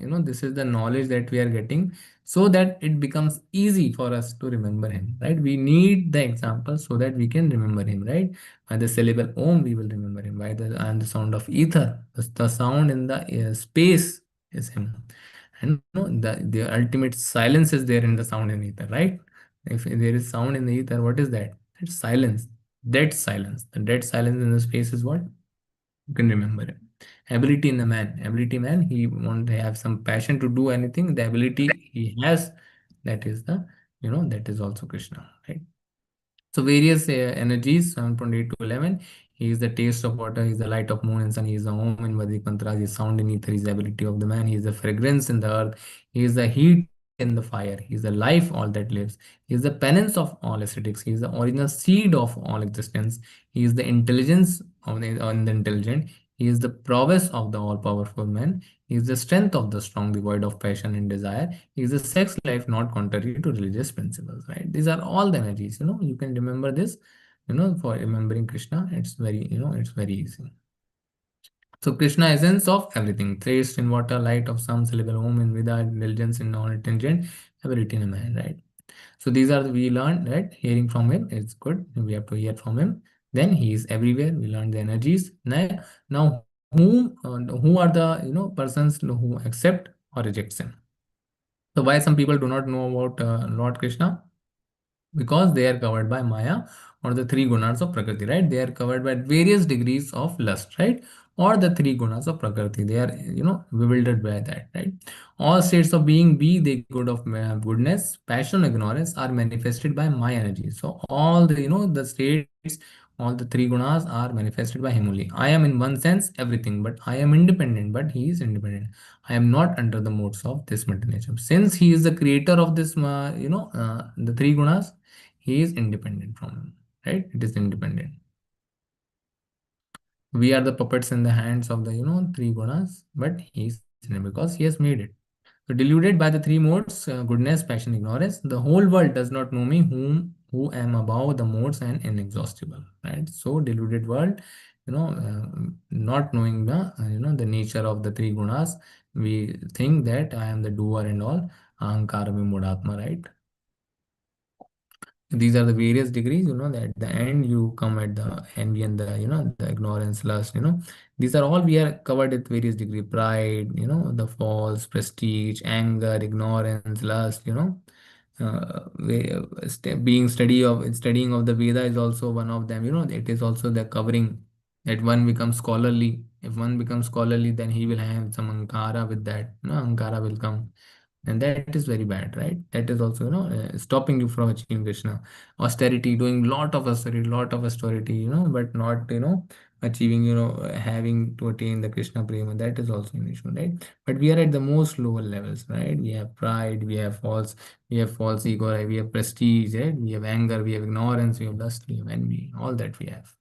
knowledge that we are getting, so that it becomes easy for us to remember him, right? We need the example so that we can remember him, right? By the syllable Om we will remember him, by the sound of ether, the sound in the space is him. And the ultimate silence is there in the sound in ether, right? If there is sound in the ether, what is that? It's silence. Dead silence. The dead silence in the space is what? You can remember it. Ability in the man. Ability man, he want to have some passion to do anything. The ability he has, that is that is also Krishna, right? So various energies, 7.8 to 11. He is the taste of water, he is the light of moon and sun, he is the Om in Vedic mantras, he is sound in ether, he is the ability of the man, he is the fragrance in the earth, he is the heat in the fire, he is the life all that lives, he is the penance of all aesthetics, he is the original seed of all existence, he is the intelligence of the intelligent, he is the prowess of the all-powerful man, he is the strength of the strong, devoid of passion and desire, is a sex life not contrary to religious principles, right? These are all the energies, you can remember this, for remembering Krishna, it's very easy. So Krishna, essence of everything, taste in water, light of some, syllable Om in Vida, indulgence in non-intelligent, ability in a man, right? So these are we learned that hearing from him is good. We have to hear from him. Then he is everywhere. We learn the energies. Now who are the persons who accept or rejects him? So why some people do not know about Lord Krishna? Because they are covered by Maya or the three gunas of Prakriti, right? They are covered by various degrees of lust, right? Or the three gunas of Prakriti. They are, bewildered by that, right? All states of being, be they good of goodness, passion, ignorance, are manifested by my energy. So all the, the states, all the three gunas are manifested by him only. I am in one sense everything, but I am independent, but he is independent. I am not under the modes of this material nature. Since he is the creator of this, the three gunas, he is independent from him, right? It is independent. We are the puppets in the hands of the, three gunas, but he is because he has made it. So deluded by the three modes, goodness, passion, ignorance, the whole world does not know me, who am above the modes and inexhaustible, right? So deluded world, not knowing the, the nature of the three gunas, we think that I am the doer and all, ahankara vimudhatma, right? These are the various degrees, that at the end you come at the envy and the, the ignorance, lust, these are all we are covered with various degree. Pride, the false, prestige, anger, ignorance, lust, being studying of the Veda is also one of them. It is also the covering that one becomes scholarly. If one becomes scholarly, then he will have some ankara with that. Ankara will come, and that is very bad, right? That is also stopping you from achieving Krishna. Austerity, doing lot of austerity, but not achieving, having to attain the Krishna prema. That is also an issue, right? But we are at the most lower levels, right? We have pride, we have false ego, right? We have prestige, right? We have anger, we have ignorance, we have lust, we have envy, all that we have.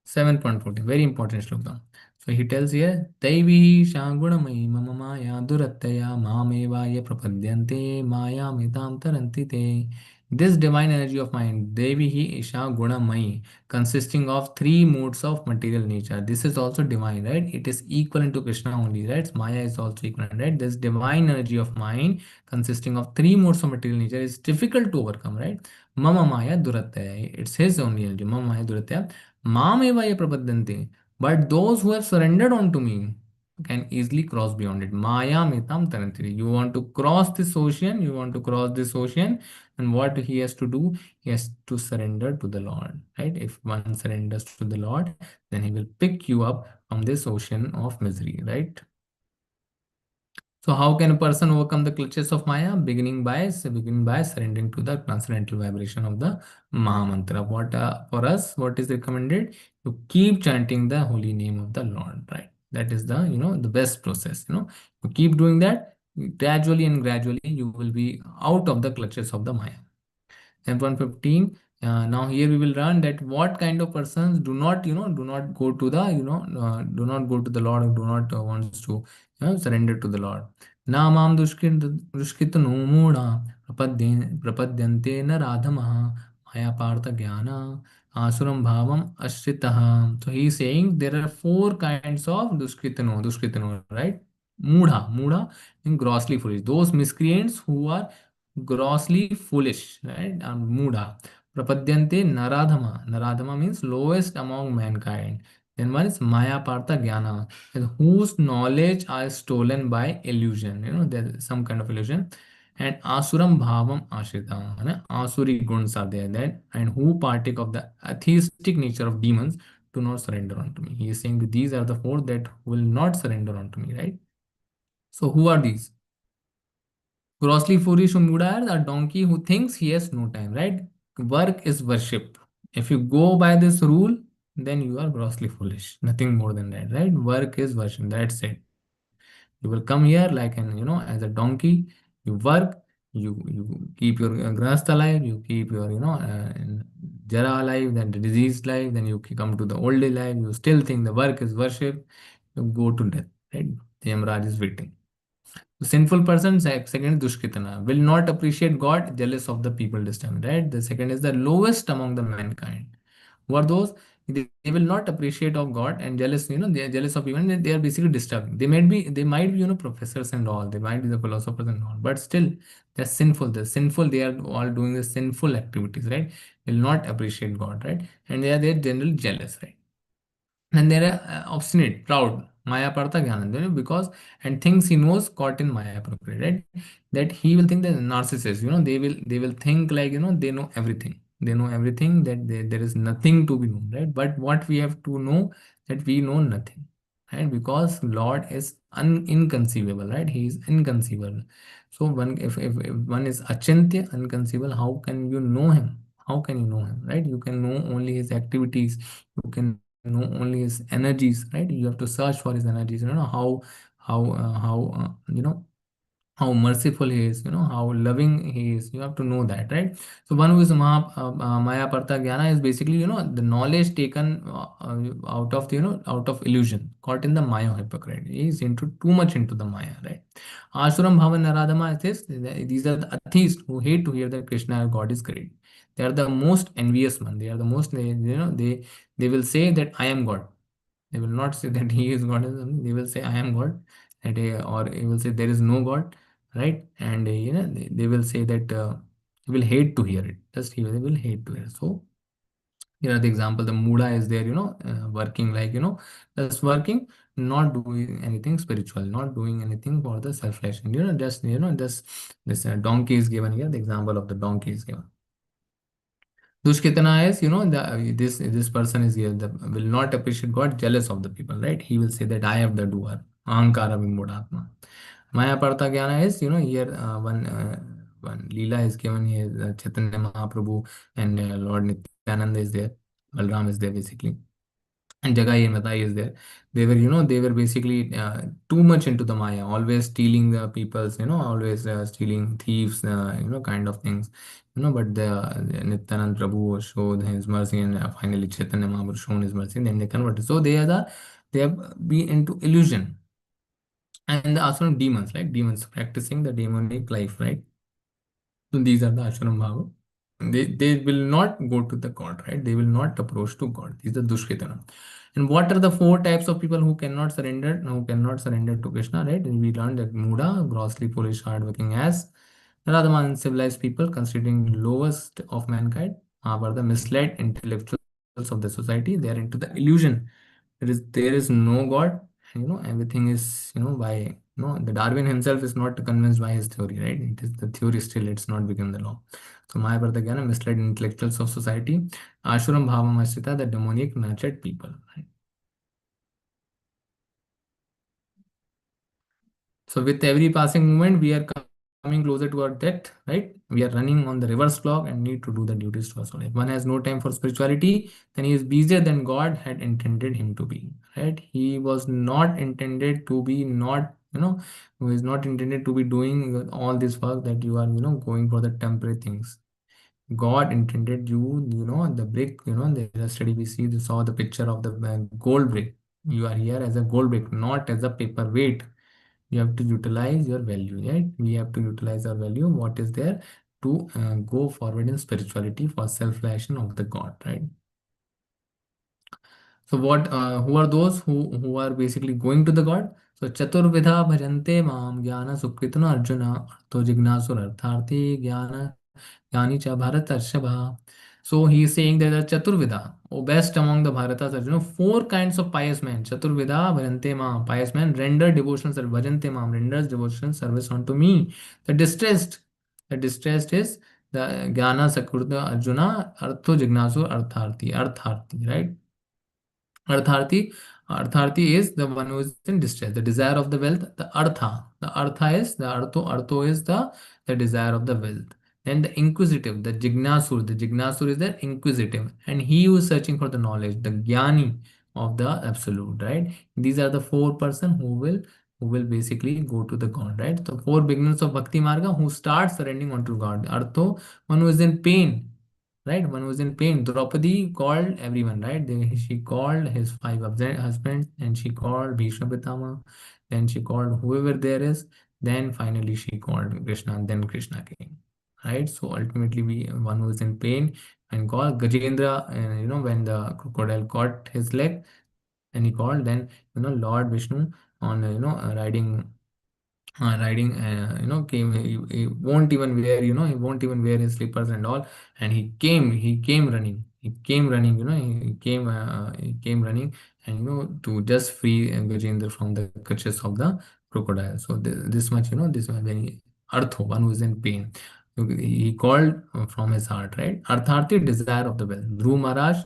7.14, very important shloka. So he tells here, Daivi Shangunamai Mama Maya Durattaya Mamevaya Prapadyante Maya Mitam Tarantite. This divine energy of mind, Devi Isha Gunamai, consisting of three modes of material nature. This is also divine, right? It is equivalent to Krishna only, right? Maya is also equivalent, right? This divine energy of mind, consisting of three modes of material nature, is difficult to overcome, right? Mama Maya Durattaya. It's his only energy. Mama Maya Durattaya. Mameva ye prapadyante. But those who have surrendered unto me can easily cross beyond it. Maya metam tarantiri. You want to cross this ocean, and what he has to do? He has to surrender to the Lord. Right? If one surrenders to the Lord, then he will pick you up from this ocean of misery, right? So how can a person overcome the clutches of Maya? Beginning by surrendering to the transcendental vibration of the Mahamantra. For us, what is recommended? To keep chanting the holy name of the Lord, right? That is the the best process. You keep doing that, gradually and gradually you will be out of the clutches of the Maya. And 115. Now here we will learn that what kind of persons do not go to the do not go to the Lord, or do not wants to surrender to the Lord. Namam dushkit no mooda prapadyante na radhamaha maya partha jnana asuram bhavam ashritaha. So he is saying there are four kinds of dushkritano, right? Moodha means grossly foolish. Those miscreants who are grossly foolish, right? And Muda. Prapadyante Naradhama. Naradhama means lowest among mankind. Then one is Maya Partha Jnana, and whose knowledge are stolen by illusion. There's some kind of illusion. And Asuram Bhavam Ashrita. Asuri guns are there. That and who partake of the atheistic nature of demons do not surrender unto me. He is saying that these are the four that will not surrender unto me, right? So who are these? Grossly foolish Muda, a donkey who thinks he has no time, right? Work is worship. If you go by this rule, then you are grossly foolish. Nothing more than that, right? Work is worship. That's it. You will come here like as a donkey. You work. You keep your grasp alive. You keep your jara alive. Then the diseased life. Then you come to the old age life. You still think the work is worship. You go to death, right? The Yamraj is waiting. The sinful person, second Dushkritana, will not appreciate God, jealous of the people this time, right? The second is the lowest among the mankind. Who are those? they will not appreciate of God and jealous, they are jealous of even they are basically disturbing. They might be, professors and all, they might be the philosophers and all, but still they're sinful. They are all doing the sinful activities, right? Will not appreciate God, right? And they're generally jealous, right? And they're obstinate, proud, Maya Partha Jnana, because and things he knows caught in Maya appropriate, right? That he will think that narcissists, they will think like they know everything. They know everything that there is nothing to be known, right? But what we have to know that we know nothing, right? Because Lord is inconceivable, right? He is inconceivable. So one if one is achintya, inconceivable, how can you know him? How can you know him, right? You can know only his activities. You can know only his energies, right? You have to search for his energies, how how merciful he is, how loving he is. You have to know that, right? So one who is Maya Partha Jnana is basically, the knowledge taken out of the, out of illusion, caught in the Maya hypocrite. He is into too much into the Maya, right? Asuram Bhavan Naradama is this. These are the atheists who hate to hear that Krishna or God is great. They are the most envious one. They are the most, they will say that I am God. They will not say that he is God. They will say I am God. Or he will say there is no God, right? And they will say that he will hate to hear it. They will hate to hear it. So the example, the Muda is there, working like, just working, not doing anything spiritual, not doing anything for the self-reflection. Just this donkey is given here. The example of the donkey is given. Dushketana is, this person is here, will not appreciate God, jealous of the people, right? He will say that I am the doer. Ahankara Vimodhatma. Maya Partha Jnana is, here one Leela is given here, Chaitanya Mahaprabhu and Lord Nityananda is there. Balram is there basically. And Jagai and Matai is there. They were basically too much into the Maya, always stealing the people's, always stealing thieves, kind of things, but the Nityanand Prabhu showed his mercy and finally Chaitanya Mahaprabhu shown his mercy, and then they converted. So they have been into illusion. And the ashram demons, like demons practicing the demonic life, right? So these are the ashram bhava. They will not go to the God, right? They will not approach to God. These are dushketana. And what are the four types of people who cannot surrender to Krishna, right? And we learned that Muda, grossly foolish, hardworking ass. Radhaman, uncivilized people, considering lowest of mankind, are the misled intellectuals of the society. They are into the illusion. There is no God. Everything is, by, the Darwin himself is not convinced by his theory, right? It is the theory still, it's not become the law. So Mahabharata Jnana, misled intellectuals of society. Ashuram Bhavam Ashrita, the demonic nurtured people, right? So with every passing moment, we are coming closer to our death, right? We are running on the reverse clock and need to do the duties to us. If one has no time for spirituality, then he is busier than God had intended him to be, right? He was not intended to be not, who is not intended to be doing all this work that you are, going for the temporary things. God intended you, the brick, the yesterday we saw the picture of the gold brick. You are here as a gold brick, not as a paperweight. You have to utilize your value, right? We have to utilize our value, what is there, to go forward in spirituality for self-realization of the God, right? So who are those who are basically going to the God? So Chaturvidha bhajante mam jnana sukritana arjuna to jignasur artharthi jnana jnani cha bharat. So he is saying that the Chaturvida, best among the Bharatas, four kinds of pious men. Chaturvida bhajante mam, pious men render devotional service. Bhajante mam, renders devotional service unto me. The distressed is the Jnana Sakrita Arjuna, Artho Jignasu Artharthi, right? Artharthi, Artharthi is the one who is in distress, the desire of the wealth. The Artha is the Artho is the desire of the wealth. Then the inquisitive, the Jignasur is the inquisitive, and he who is searching for the knowledge, the Jnani of the absolute, right? These are the four person who will basically go to the God, right? So four beginners of Bhakti Marga who start surrendering unto God. Artho, one who is in pain, right? One was in pain. Draupadi called everyone, right? She called his five husbands, and she called Bhishma Pitama, then she called whoever there is, then finally she called Krishna, and then Krishna came. right? So ultimately, one who is in pain and called Gajendra, when the crocodile caught his leg, and he called, then Lord Vishnu on came. He won't even wear, he won't even wear his slippers and all, and he came running, he came running, and to just free Gajendra from the clutches of the crocodile. So this much, this one very Artho, one who is in pain. He called from his heart, right? Artharthi, desire of the well. Dhruv Maharaj,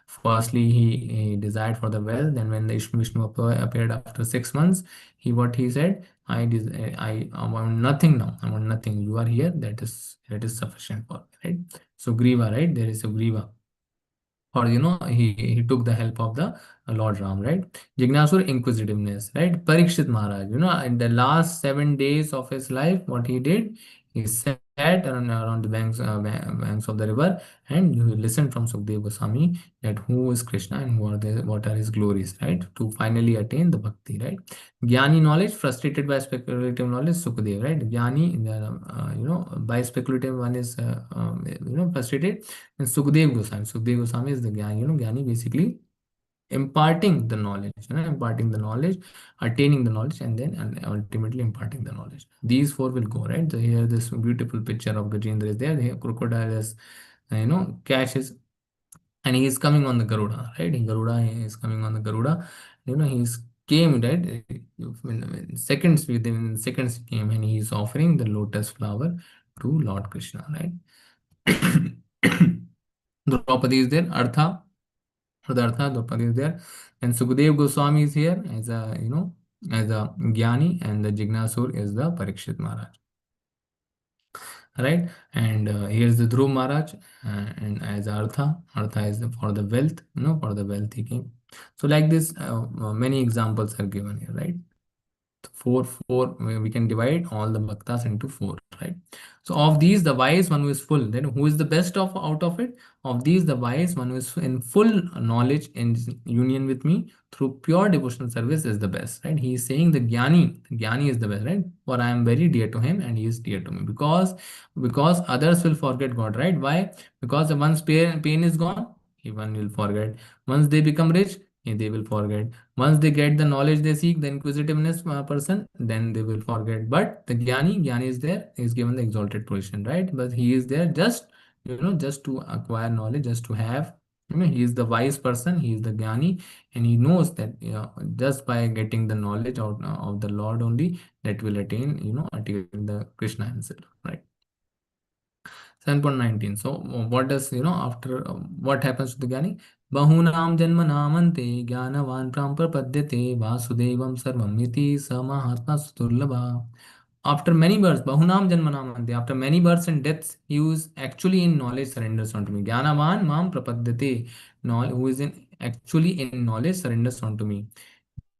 firstly he desired for the well. Then when the Vishnu appeared after 6 months, what he said, I want nothing now. I want nothing. You are here. That is sufficient for me, right? So Griva, right? There is a Griva. Or he took the help of the Lord Ram, right? Jignasur, inquisitiveness, right? Parikshit Maharaj, in the last 7 days of his life, what he did, he sat around the banks of the river, and he listened from Sukdev Goswami that who is Krishna and what are his glories, right? To finally attain the bhakti, right? Jnani knowledge, frustrated by speculative knowledge, Sukdev, right? Jnani, by speculative one is frustrated, and Sukdev Goswami is the Gyani. Gyani basically imparting the knowledge, attaining the knowledge, and ultimately imparting the knowledge. These four will go, right? So here, this beautiful picture of Gajendra is there. Here, crocodile is, catches, and he is coming on the Garuda, right? He is coming on the Garuda. He's came, right? Within seconds he came, and he is offering the lotus flower to Lord Krishna, right? Draupadi is there, Draupadi is there, and Sukhdev Goswami is here as a Gyani, and the Jignasur is the Parikshit Maharaj, right? And here's the Dhruv Maharaj, and as Artha is for the wealth, for the wealth he came. So like this, many examples are given here, right? Four, we can divide all the bhaktas into four, right? So of these, the wise one who is full, then who is the best out of it? Of these, the wise one who is in full knowledge and union with me through pure devotional service is the best, right? He is saying the Gyani is the best, right? For I am very dear to him and he is dear to me, because others will forget God, right? Why? Because once pain is gone, one will forget. Once they become rich, they will forget. Once they get the knowledge they seek, the inquisitiveness person, then they will forget. But the Gyani is there, is given the exalted position, right? But he is there just, just to acquire knowledge, just to have, he is the wise person, he is the Gyani, and he knows that, just by getting the knowledge out of the Lord only, that will attain, attain the Krishna himself, right? 7.19. So what does, after, what happens to the Gyani? Bahunam janmanamante jnanavan pramprapadyate vasudevam sarvamiti samahatma sudurlabha. After many births, Bahunam janmanamante, after many births and deaths, he who is actually in knowledge surrenders unto me. Jnanavan mam prapadyate, who is actually in knowledge surrenders unto me.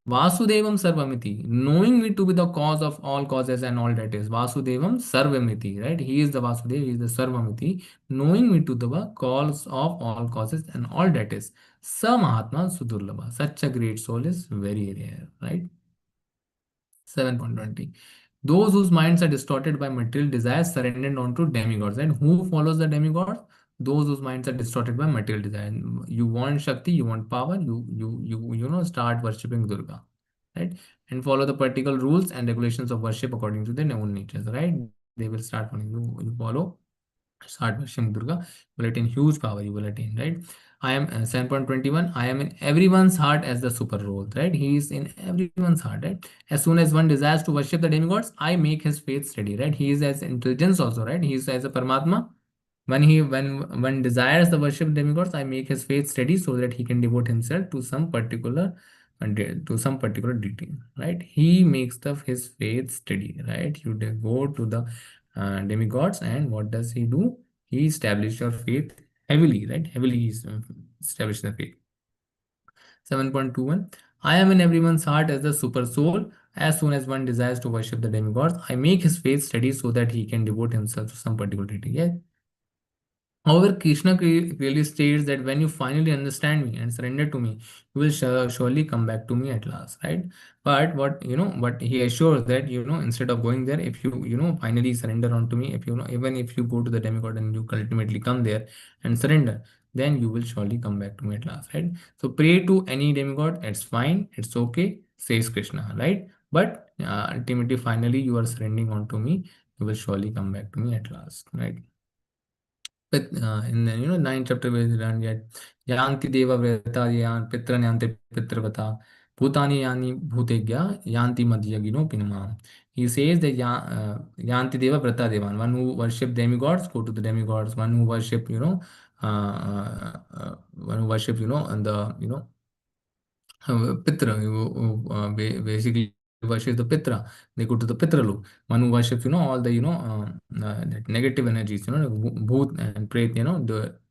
Vasudevam Sarvamiti, knowing me to be the cause of all causes and all that is. Vasudevam Sarvamiti, right? He is the Vasudev, he is the Sarvamiti, knowing me to the cause of all causes and all that is. Sa Mahatma Sudurlabha, such a great soul is very rare, right? 7.20. Those whose minds are distorted by material desires surrendered onto demigods. And who follows the demigods? Those whose minds are distorted by material desire. You want Shakti, you want power, start worshipping Durga, right? And follow the particular rules and regulations of worship according to their own natures, right? They will start following you follow, start worshiping Durga, you will attain huge power, you will attain, right? I am 7.21. I am in everyone's heart as the super role, right? He is in everyone's heart, right? As soon as one desires to worship the demigods, I make his faith steady, right? He is as intelligence also, right? He is as a Paramatma. When one desires the worship of demigods, I make his faith steady so that he can devote himself to some particular deity, right? He makes his faith steady, right? You go to the demigods, and what does he do? He establishes your faith heavily, right? Heavily he establishes the faith. 7.21. I am in everyone's heart as the super soul. As soon as one desires to worship the demigods, I make his faith steady so that he can devote himself to some particular deity. Yeah. However, Krishna clearly states that when you finally understand me and surrender to me, you will surely come back to me at last, right? But but he assures that instead of going there, if you finally surrender onto me, if even if you go to the demigod and you ultimately come there and surrender, then you will surely come back to me at last, right? So pray to any demigod, it's fine, it's okay, says Krishna, right? But ultimately, finally, you are surrendering onto me, you will surely come back to me at last, right? But in the ninth chapter where we learn yet yanti deva vreta yan pitra yanti pitravata bhutani yani bhutegya yanti madhyagino pinama. He says that yanti deva vrata devan, one who worship demigods go to the demigods, one who worship one who worship and the Pitra, basically worship the Pitra. They go to the Pitra look. One who worships, all the, that negative energies, Bhoot and Pret,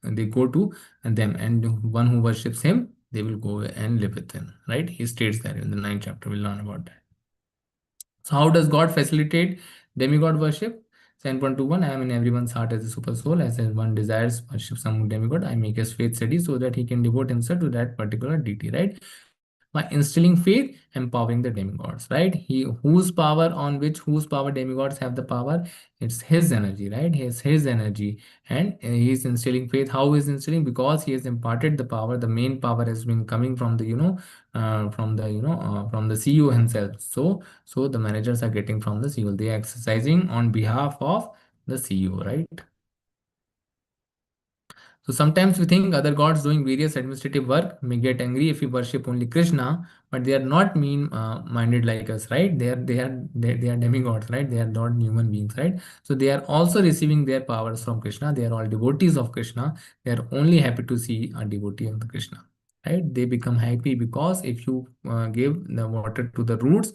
they go to them. And one who worships him, they will go and live with him, right? He states that in the ninth chapter. We'll learn about that. So how does God facilitate demigod worship? 7.21, I am in everyone's heart as a super soul. As one desires worship some demigod, I make his faith steady so that he can devote himself to that particular deity, right? By instilling faith, empowering the demigods, right? Whose power demigods have the power? It's his energy, right? His energy, and he's instilling faith. How is instilling? Because he has imparted the power. The main power has been coming from the from the CEO himself. So the managers are getting from the CEO. They are exercising on behalf of the CEO, right? So sometimes we think other gods doing various administrative work may get angry if we worship only Krishna, but they are not mean-minded like us, right? They are demigods, right? They are not human beings, right? So they are also receiving their powers from Krishna. They are all devotees of Krishna. They are only happy to see a devotee of the Krishna, right? They become happy because if you give the water to the roots,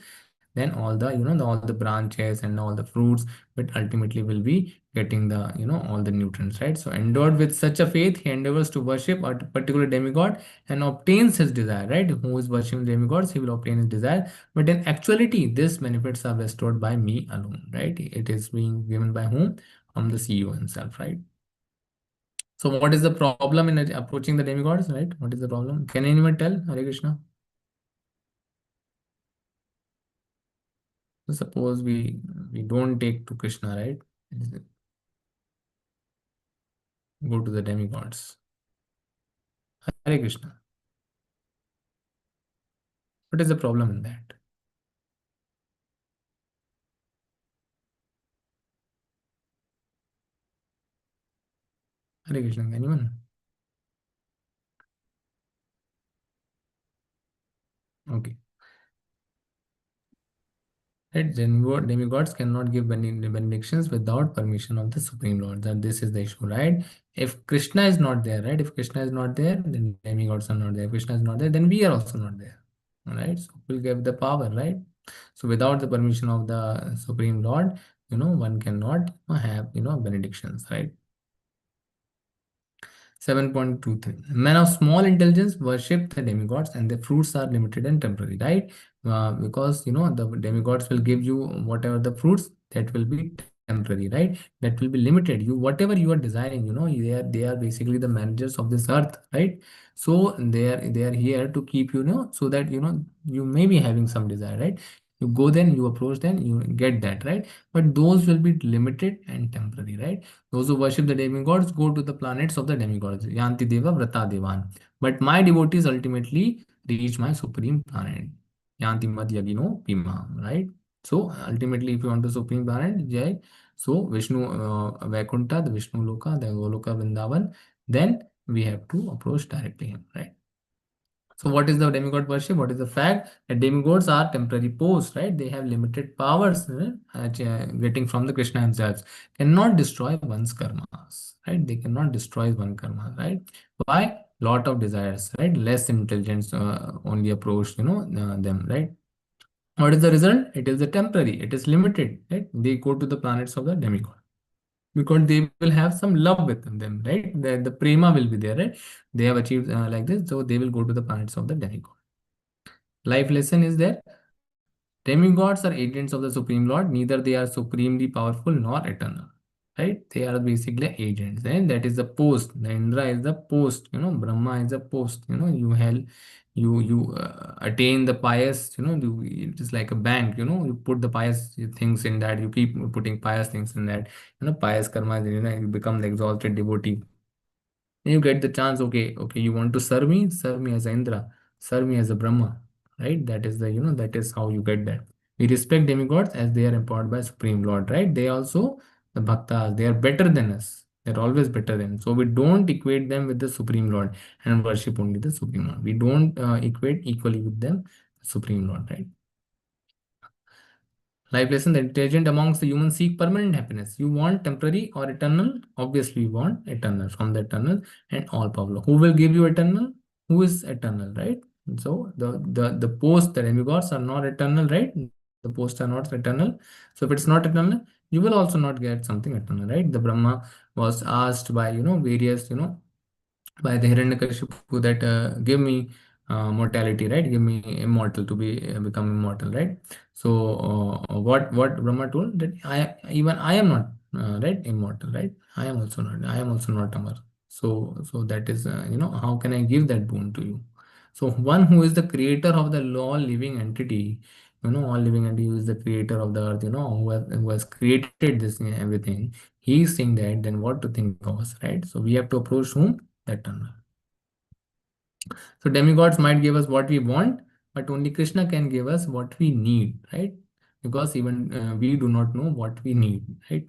then all the all the branches and all the fruits but ultimately will be getting the all the nutrients, right? So endowed with such a faith, he endeavors to worship a particular demigod and obtains his desire, right? Who is worshiping demigods, he will obtain his desire, but in actuality these benefits are bestowed by me alone, right? It is being given by whom? From the CEO himself, right? So what is the problem in approaching the demigods, right? What is the problem? Can anyone tell? Hare Krishna. So suppose we don't take to Krishna, right? Go to the demigods. Hare Krishna. What is the problem in that? Hare Krishna. Anyone? Okay. Right? Demigods cannot give benedictions without permission of the Supreme Lord. That this is the issue, right? If Krishna is not there, right? If Krishna is not there, then demigods are not there. If Krishna is not there, then we are also not there. All right. So we'll give the power, right? So without the permission of the Supreme Lord, one cannot have benedictions, right? 7.23. Men of small intelligence worship the demigods and their fruits are limited and temporary, right? Because the demigods will give you whatever the fruits that will be temporary, right? That will be limited. Whatever you are desiring, they are basically the managers of this earth, right? So they are here to keep so that you may be having some desire, right? You go then, you approach then, you get that, right? But those will be limited and temporary, right? Those who worship the demigods go to the planets of the demigods. Yanti Deva Vrata Devan. But my devotees ultimately reach my supreme planet. Yanti Madhyagino Pima. Right? So ultimately, if you want the supreme planet, Jai, so Vishnu Vaikuntha, the Vishnu Loka, the Goloka Vrindavan, then we have to approach directly him, right? So what is the demigod worship? What is the fact that demigods are temporary posts, right? They have limited powers, getting from the Krishna himself. Cannot destroy one's karmas, right? They cannot destroy one karma, right? Why? Lot of desires, right? Less intelligence only approach, them, right? What is the result? It is a temporary. It is limited, right? They go to the planets of the demigod because they will have some love with them, right? The prema will be there, right? They have achieved like this, so they will go to the planets of the demigod. Life lesson is there. Demigods are agents of the Supreme Lord. Neither they are supremely powerful nor eternal. right? They are basically agents, and that is the post. The Indra is the post, Brahma is the post. You attain the pious, it is like a bank, you put the pious things in that, you keep putting pious things in that, pious karma, you become the exalted devotee. You get the chance, okay, you want to serve me as a Indra, serve me as a Brahma, right? That is the, that is how you get that. We respect demigods as they are empowered by Supreme Lord, right? They also, the bhaktas, they are better than us. They're always better than. So we don't equate them with the Supreme Lord and worship only the Supreme Lord. We don't equate equally with them, Supreme Lord, right? Life lesson: the intelligent amongst the humans seek permanent happiness. You want temporary or eternal? Obviously, you want eternal, from the eternal and all powerful. Who will give you eternal? Who is eternal, right? So the posts, the demigods are not eternal, right? The posts are not eternal. So if it's not eternal, you will also not get something eternal, right? The Brahma was asked by various by the Hiranyakashipu that give me mortality, right? Give me immortal to be become immortal, right? So what Brahma told, that I am not right, immortal, right? I am also not Amar. So that is how can I give that boon to you? So one who is the creator of the all living entity, all living entity, who is the creator of the earth, who has created this everything. He is saying that, then what to think of us, right? So we have to approach whom? The eternal. So demigods might give us what we want, but only Krishna can give us what we need, right? Because even we do not know what we need, right?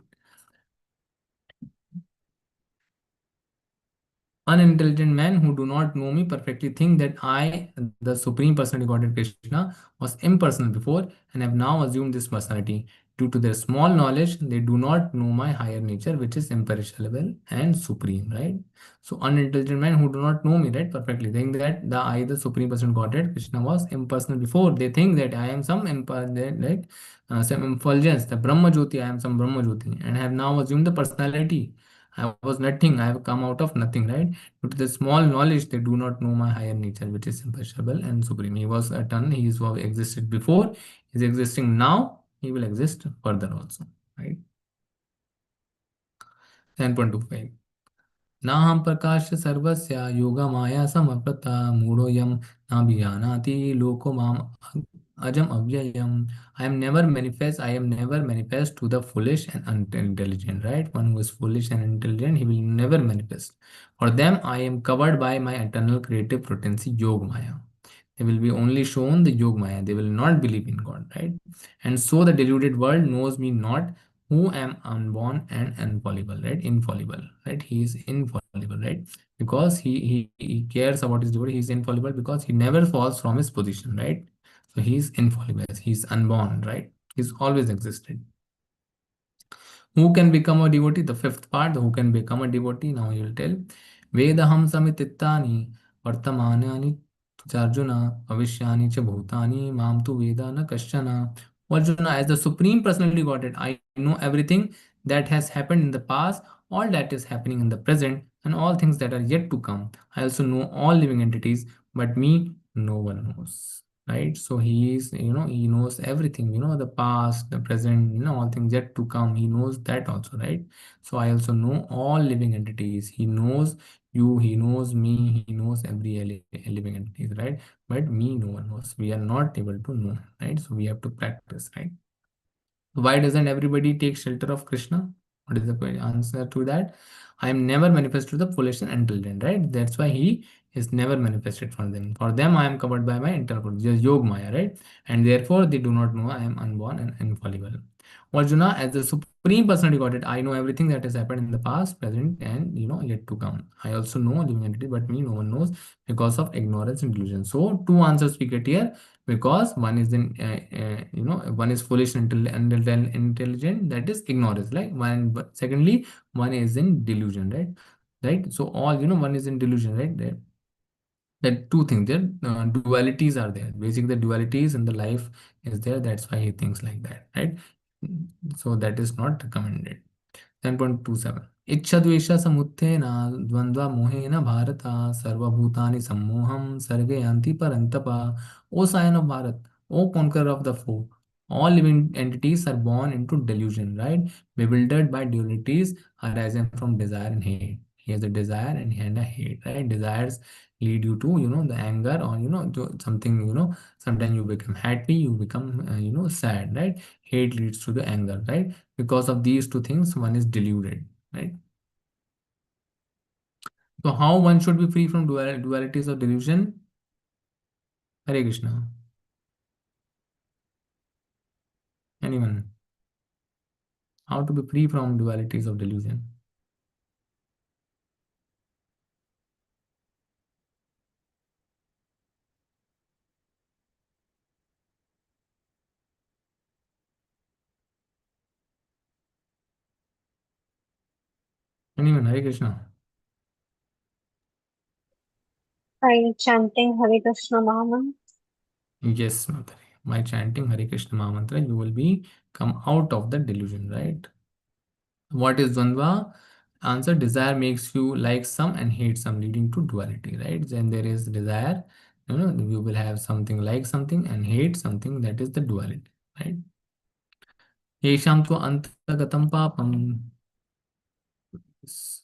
Unintelligent men who do not know me perfectly think that I, the Supreme Personality Godhead Krishna, was impersonal before and have now assumed this personality. Due to their small knowledge, they do not know my higher nature, which is imperishable and supreme, right? So unintelligent men who do not know me, right, perfectly, think that the Supreme Personality Godhead Krishna was impersonal before. They think that I am some some effulgence, the Brahma Jyoti, I am some Brahma Jyoti, and have now assumed the personality. I was nothing. I have come out of nothing, right? Due to the small knowledge, they do not know my higher nature, which is imperishable and supreme. He was eternal. He is what existed before. He is existing now. He will exist further also, right? 10.25. नाहं प्रकाश सर्वस्य योगमाया समप्रता मूढोऽयं नाभिजानाति लोको माम ajam avyayam. I am never manifest to the foolish and unintelligent, right? One who is foolish and intelligent, he will never manifest. For them, I am covered by my eternal creative potency, Yog Maya. They will be only shown the Yog Maya. They will not believe in God, right? And so the deluded world knows me not, who am unborn and infallible, right? Infallible, right? He is infallible, right? Because he cares about his devotee. He is infallible because he never falls from his position, right? So he is infallible. He is unborn, right? He's always existed. Who can become a devotee? The fifth part, who can become a devotee? Now he will tell. Vedaham samitittani vartamanani Arjuna avishyani cha bhutani mam tu veda na kasyana. Arjuna, as the Supreme Personality Godhead, I know everything that has happened in the past, all that is happening in the present, and all things that are yet to come. I also know all living entities, but me, no one knows. Right? So he is, he knows everything, the past, the present, all things yet to come. He knows that also, right? So I also know all living entities. He knows you, he knows me, he knows every living entity, right? But me, no one knows. We are not able to know, right? So we have to practice, right? Why doesn't everybody take shelter of Krishna? What is the answer to that? I am never manifest to the foolish and intelligent, right? That's why he is never manifested for them. For them, I am covered by my internal just Yog Maya, right? And therefore, they do not know I am unborn and infallible. Arjuna, as the Supreme Personality Godhead, I know everything that has happened in the past, present, and yet to come. I also know living entity, but me, no one knows because of ignorance and delusion. So, two answers we get here, because one is in one is foolish and intelligent, that is ignorance, like one. But secondly, one is in delusion, right? So all one is in delusion, right? That two things there, dualities are there. Basically, the dualities in the life is there. That's why he thinks like that, right? So that is not recommended. 10.27. इच्छद्वेष समुत्थेन द्वंद्व मोहेन भारत सर्वभूतानि सम्मोहम सर्गे यान्ति परन्तप. O sign of Bharat, O conqueror of the foe, All living entities are born into delusion, right? Bewildered by dualities arising from desire and hate. He has a desire and a hate, right? Desires lead you to, the anger, or, to something, sometimes you become happy, you become, sad, right? Hate leads to the anger, right? Because of these two things, one is deluded, right? So how one should be free from dualities of delusion? Hare Krishna. Anyone? How to be free from dualities of delusion? Anyone? Hare Krishna. By chanting Hare Krishna Mahamantra. Yes, Mother. By chanting Hare Krishna Maha Mantra, you will be come out of the delusion, right? What is Dvandva? Answer: desire makes you like some and hate some, leading to duality, right? Then there is desire, you will have something like something and hate something, that is the duality, right? Yesham tu antagatam papam. Yes.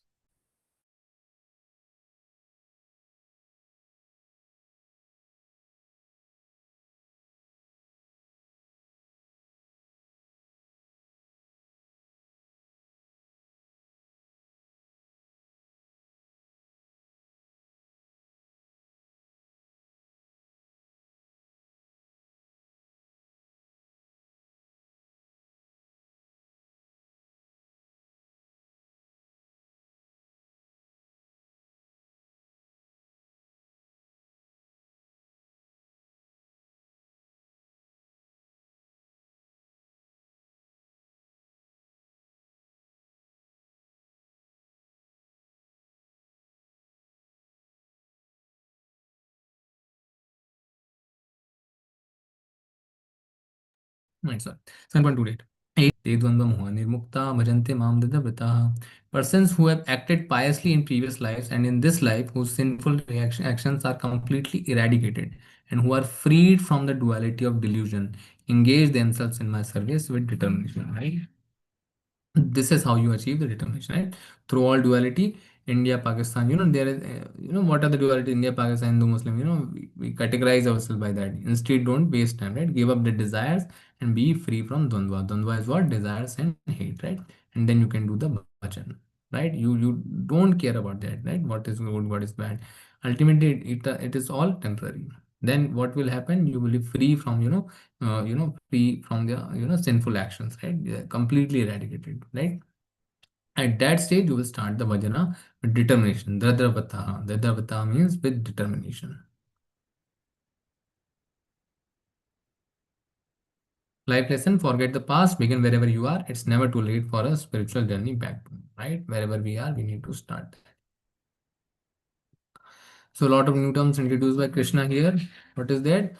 Right, sir. 7.28. Te dvandva moha nirmukta bhajante mam dadavritaha. Persons who have acted piously in previous lives and in this life, whose sinful actions are completely eradicated and who are freed from the duality of delusion, engage themselves in my service with determination, right? This is how you achieve the determination, right? Through all duality, India, Pakistan, there is, what are the duality? India, Pakistan, Hindu, Muslim, we categorize ourselves by that. Instead, don't waste time, right? Give up the desires and be free from dvandva. Dvandva is what? Desires and hate, right? And then you can do the bhajan, right? You don't care about that, right? What is good, what is bad. Ultimately, it is all temporary. Then what will happen? You will be free from, free from the, sinful actions, right? They are completely eradicated, right? At that stage, you will start the bhajana with determination. Dadravataha. Dadravataha means with determination. Life lesson: forget the past, begin wherever you are. It's never too late for a spiritual journey back to, right? Wherever we are, we need to start. So a lot of new terms introduced by Krishna here. What is that?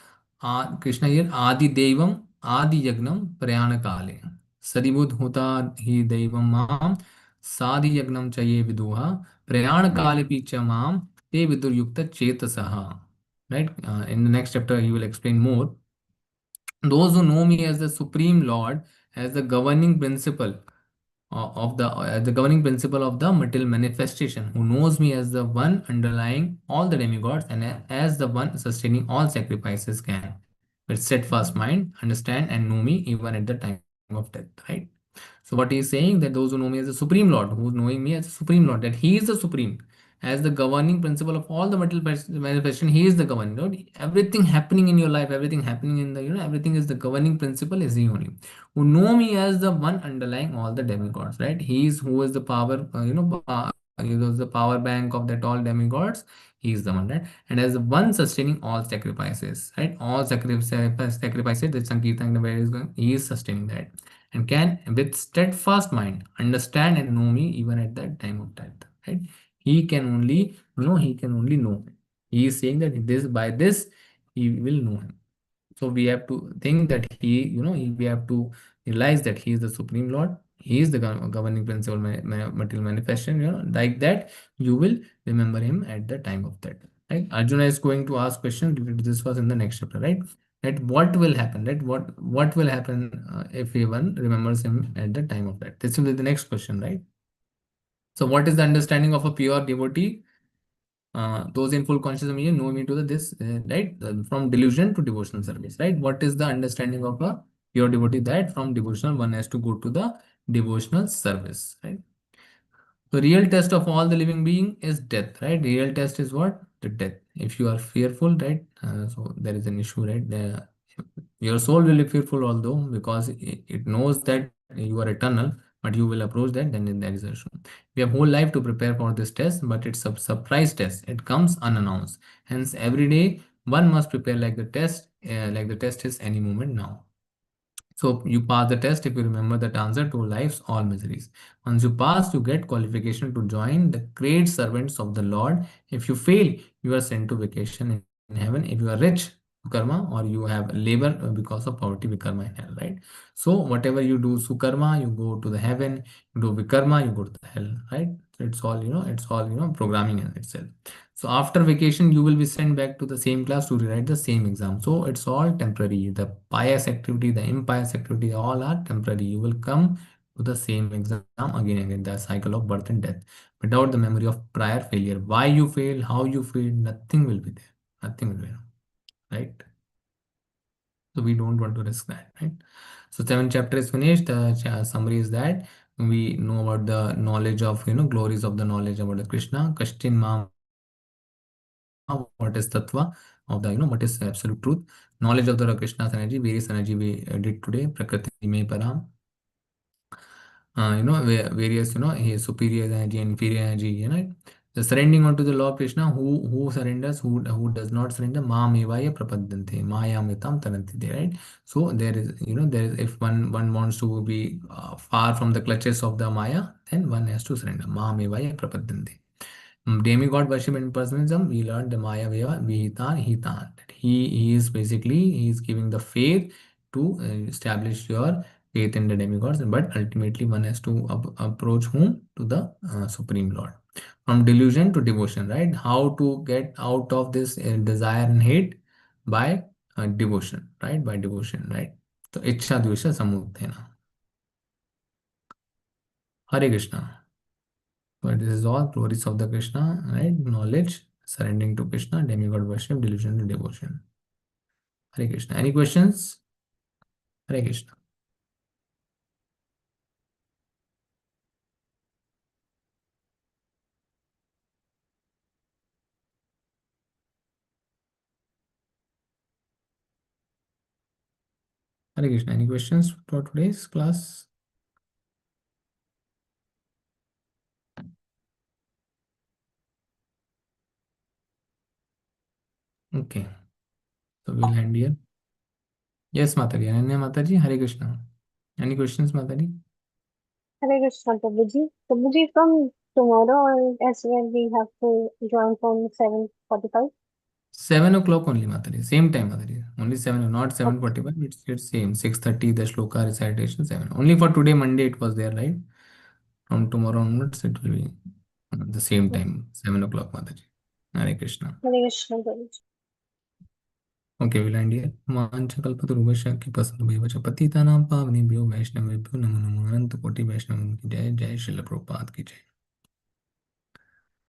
Krishna here, Adi Devam, Adi Yagnam, Prayana Kale. Saribud Huta Hi Devam Mam, Sadi Yagnam Chaye Viduha, Prayana Kale Picha Mam, Te Vidur Yukta Chetasaha. Right? In the next chapter, he will explain more. Those who know me as the Supreme Lord, as the governing principle of the governing principle of the material manifestation, who knows me as the one underlying all the demigods and as the one sustaining all sacrifices, can with steadfast mind understand and know me even at the time of death, right? So what he is saying, that those who know me as the Supreme Lord, who is knowing me as the Supreme Lord, that he is the Supreme, as the governing principle of all the material manifestation, he is the governing Lord. Everything happening in your life, everything happening in the, everything is the governing principle, is he only. Who know me as the one underlying all the demigods, right? He is who is the power, he is the power bank of that all demigods. He is the one, right? And as the one sustaining all sacrifices, right? All sacrifices that Sankirtan, the way is going, he is sustaining that, and can with steadfast mind understand and know me even at that time of death, right? He can only he can only know him. He is saying that this, by this he will know him. So we have to think that we have to realize that he is the Supreme Lord. He is the governing principle, material manifestation. Like that, you will remember him at the time of that. Right? Arjuna is going to ask questions. This was in the next chapter, right? Right? What will happen? Right? What will happen if one remembers him at the time of death? This will be the next question, right? So, what is the understanding of a pure devotee? Those in full consciousness meaning know me to the this right from delusion to devotional service. Right? What is the understanding of a pure devotee? That from devotional one has to go to the devotional service. Right? The real test of all the living being is death, right? Real test is what? The death. If you are fearful, right? So there is an issue, right? Your soul will be fearful, although because it knows that you are eternal, but you will approach that, then there is an issue. We have whole life to prepare for this test, but it's a surprise test. It comes unannounced. Hence, every day one must prepare like the test is any moment now. So you pass the test if you remember that answer to life's all miseries. Once you pass, you get qualification to join the great servants of the Lord. If you fail, you are sent to vacation in heaven. If you are rich, karma, or you have labor because of poverty, vikarma in hell, right? So whatever you do, sukarma, you go to the heaven. You do vikarma, you go to the hell, right? So it's all programming in itself. So after vacation, you will be sent back to the same class to rewrite the same exam. So it's all temporary. The pious activity, the impious activity, all are temporary. You will come to the same exam again and again, the cycle of birth and death, without the memory of prior failure. Why you failed, how you failed, nothing will be there. Nothing will be there, right? So we don't want to risk that, right? So 7th chapter is finished. The summary is that we know about the knowledge of glories of the knowledge about the Krishna. Kashtin Mam, what is tattva of the what is absolute truth, knowledge of the Krishna's energy, various energy we did today, prakriti mein param, various he is superior energy and inferior energy, the surrendering onto the law of Krishna. Who surrenders, who does not surrender, ma mevaya prapadyante maya mitam taranti, right? So there is there is, if one wants to be far from the clutches of the maya, then one has to surrender, ma mevaya prapadyante. Demigod worship and personalism, we learned the Maya Veva Vihitan Hitan. That he is basically he is giving the faith to establish your faith in the demigods, but ultimately one has to approach whom? To the Supreme Lord. From delusion to devotion, right? How to get out of this desire and hate? By devotion, right? By devotion, right? So Ichha Dvesha Samudhena. Hare Krishna. So this is all glories of the Krishna, right? Knowledge, surrendering to Krishna, demigod worship, delusion to devotion. Hare Krishna. Any questions? Hare Krishna. Hare Krishna. Any questions for today's class? Okay. So we'll end here. Yes, Mataji. Ananya Mataji. Hare Krishna. Any questions, Mataji? Hare Krishna, Prabhuji. Prabhuji, from tomorrow as well, we have to join from 7:45. 7 o'clock only, Mataji. Same time, Mataji. Only 7, not Okay. 7:45. It's same. 6:30, the shloka recitation, 7. Only for today, Monday, it was there, right? From tomorrow onwards, it will be the same time, 7 o'clock, Mataji. Hare Krishna. Hare Krishna, Prabhuji. Okay, we'll end here. वाञ्छकल्पतरुभ्यश्च कृपासिन्धुभ्यश्च पतितानां पावनेभ्यो वैष्णवेभ्यो नमो नमः। अनंत कोटि वैष्णव की जय। जय श्रील प्रभुपाद की जय।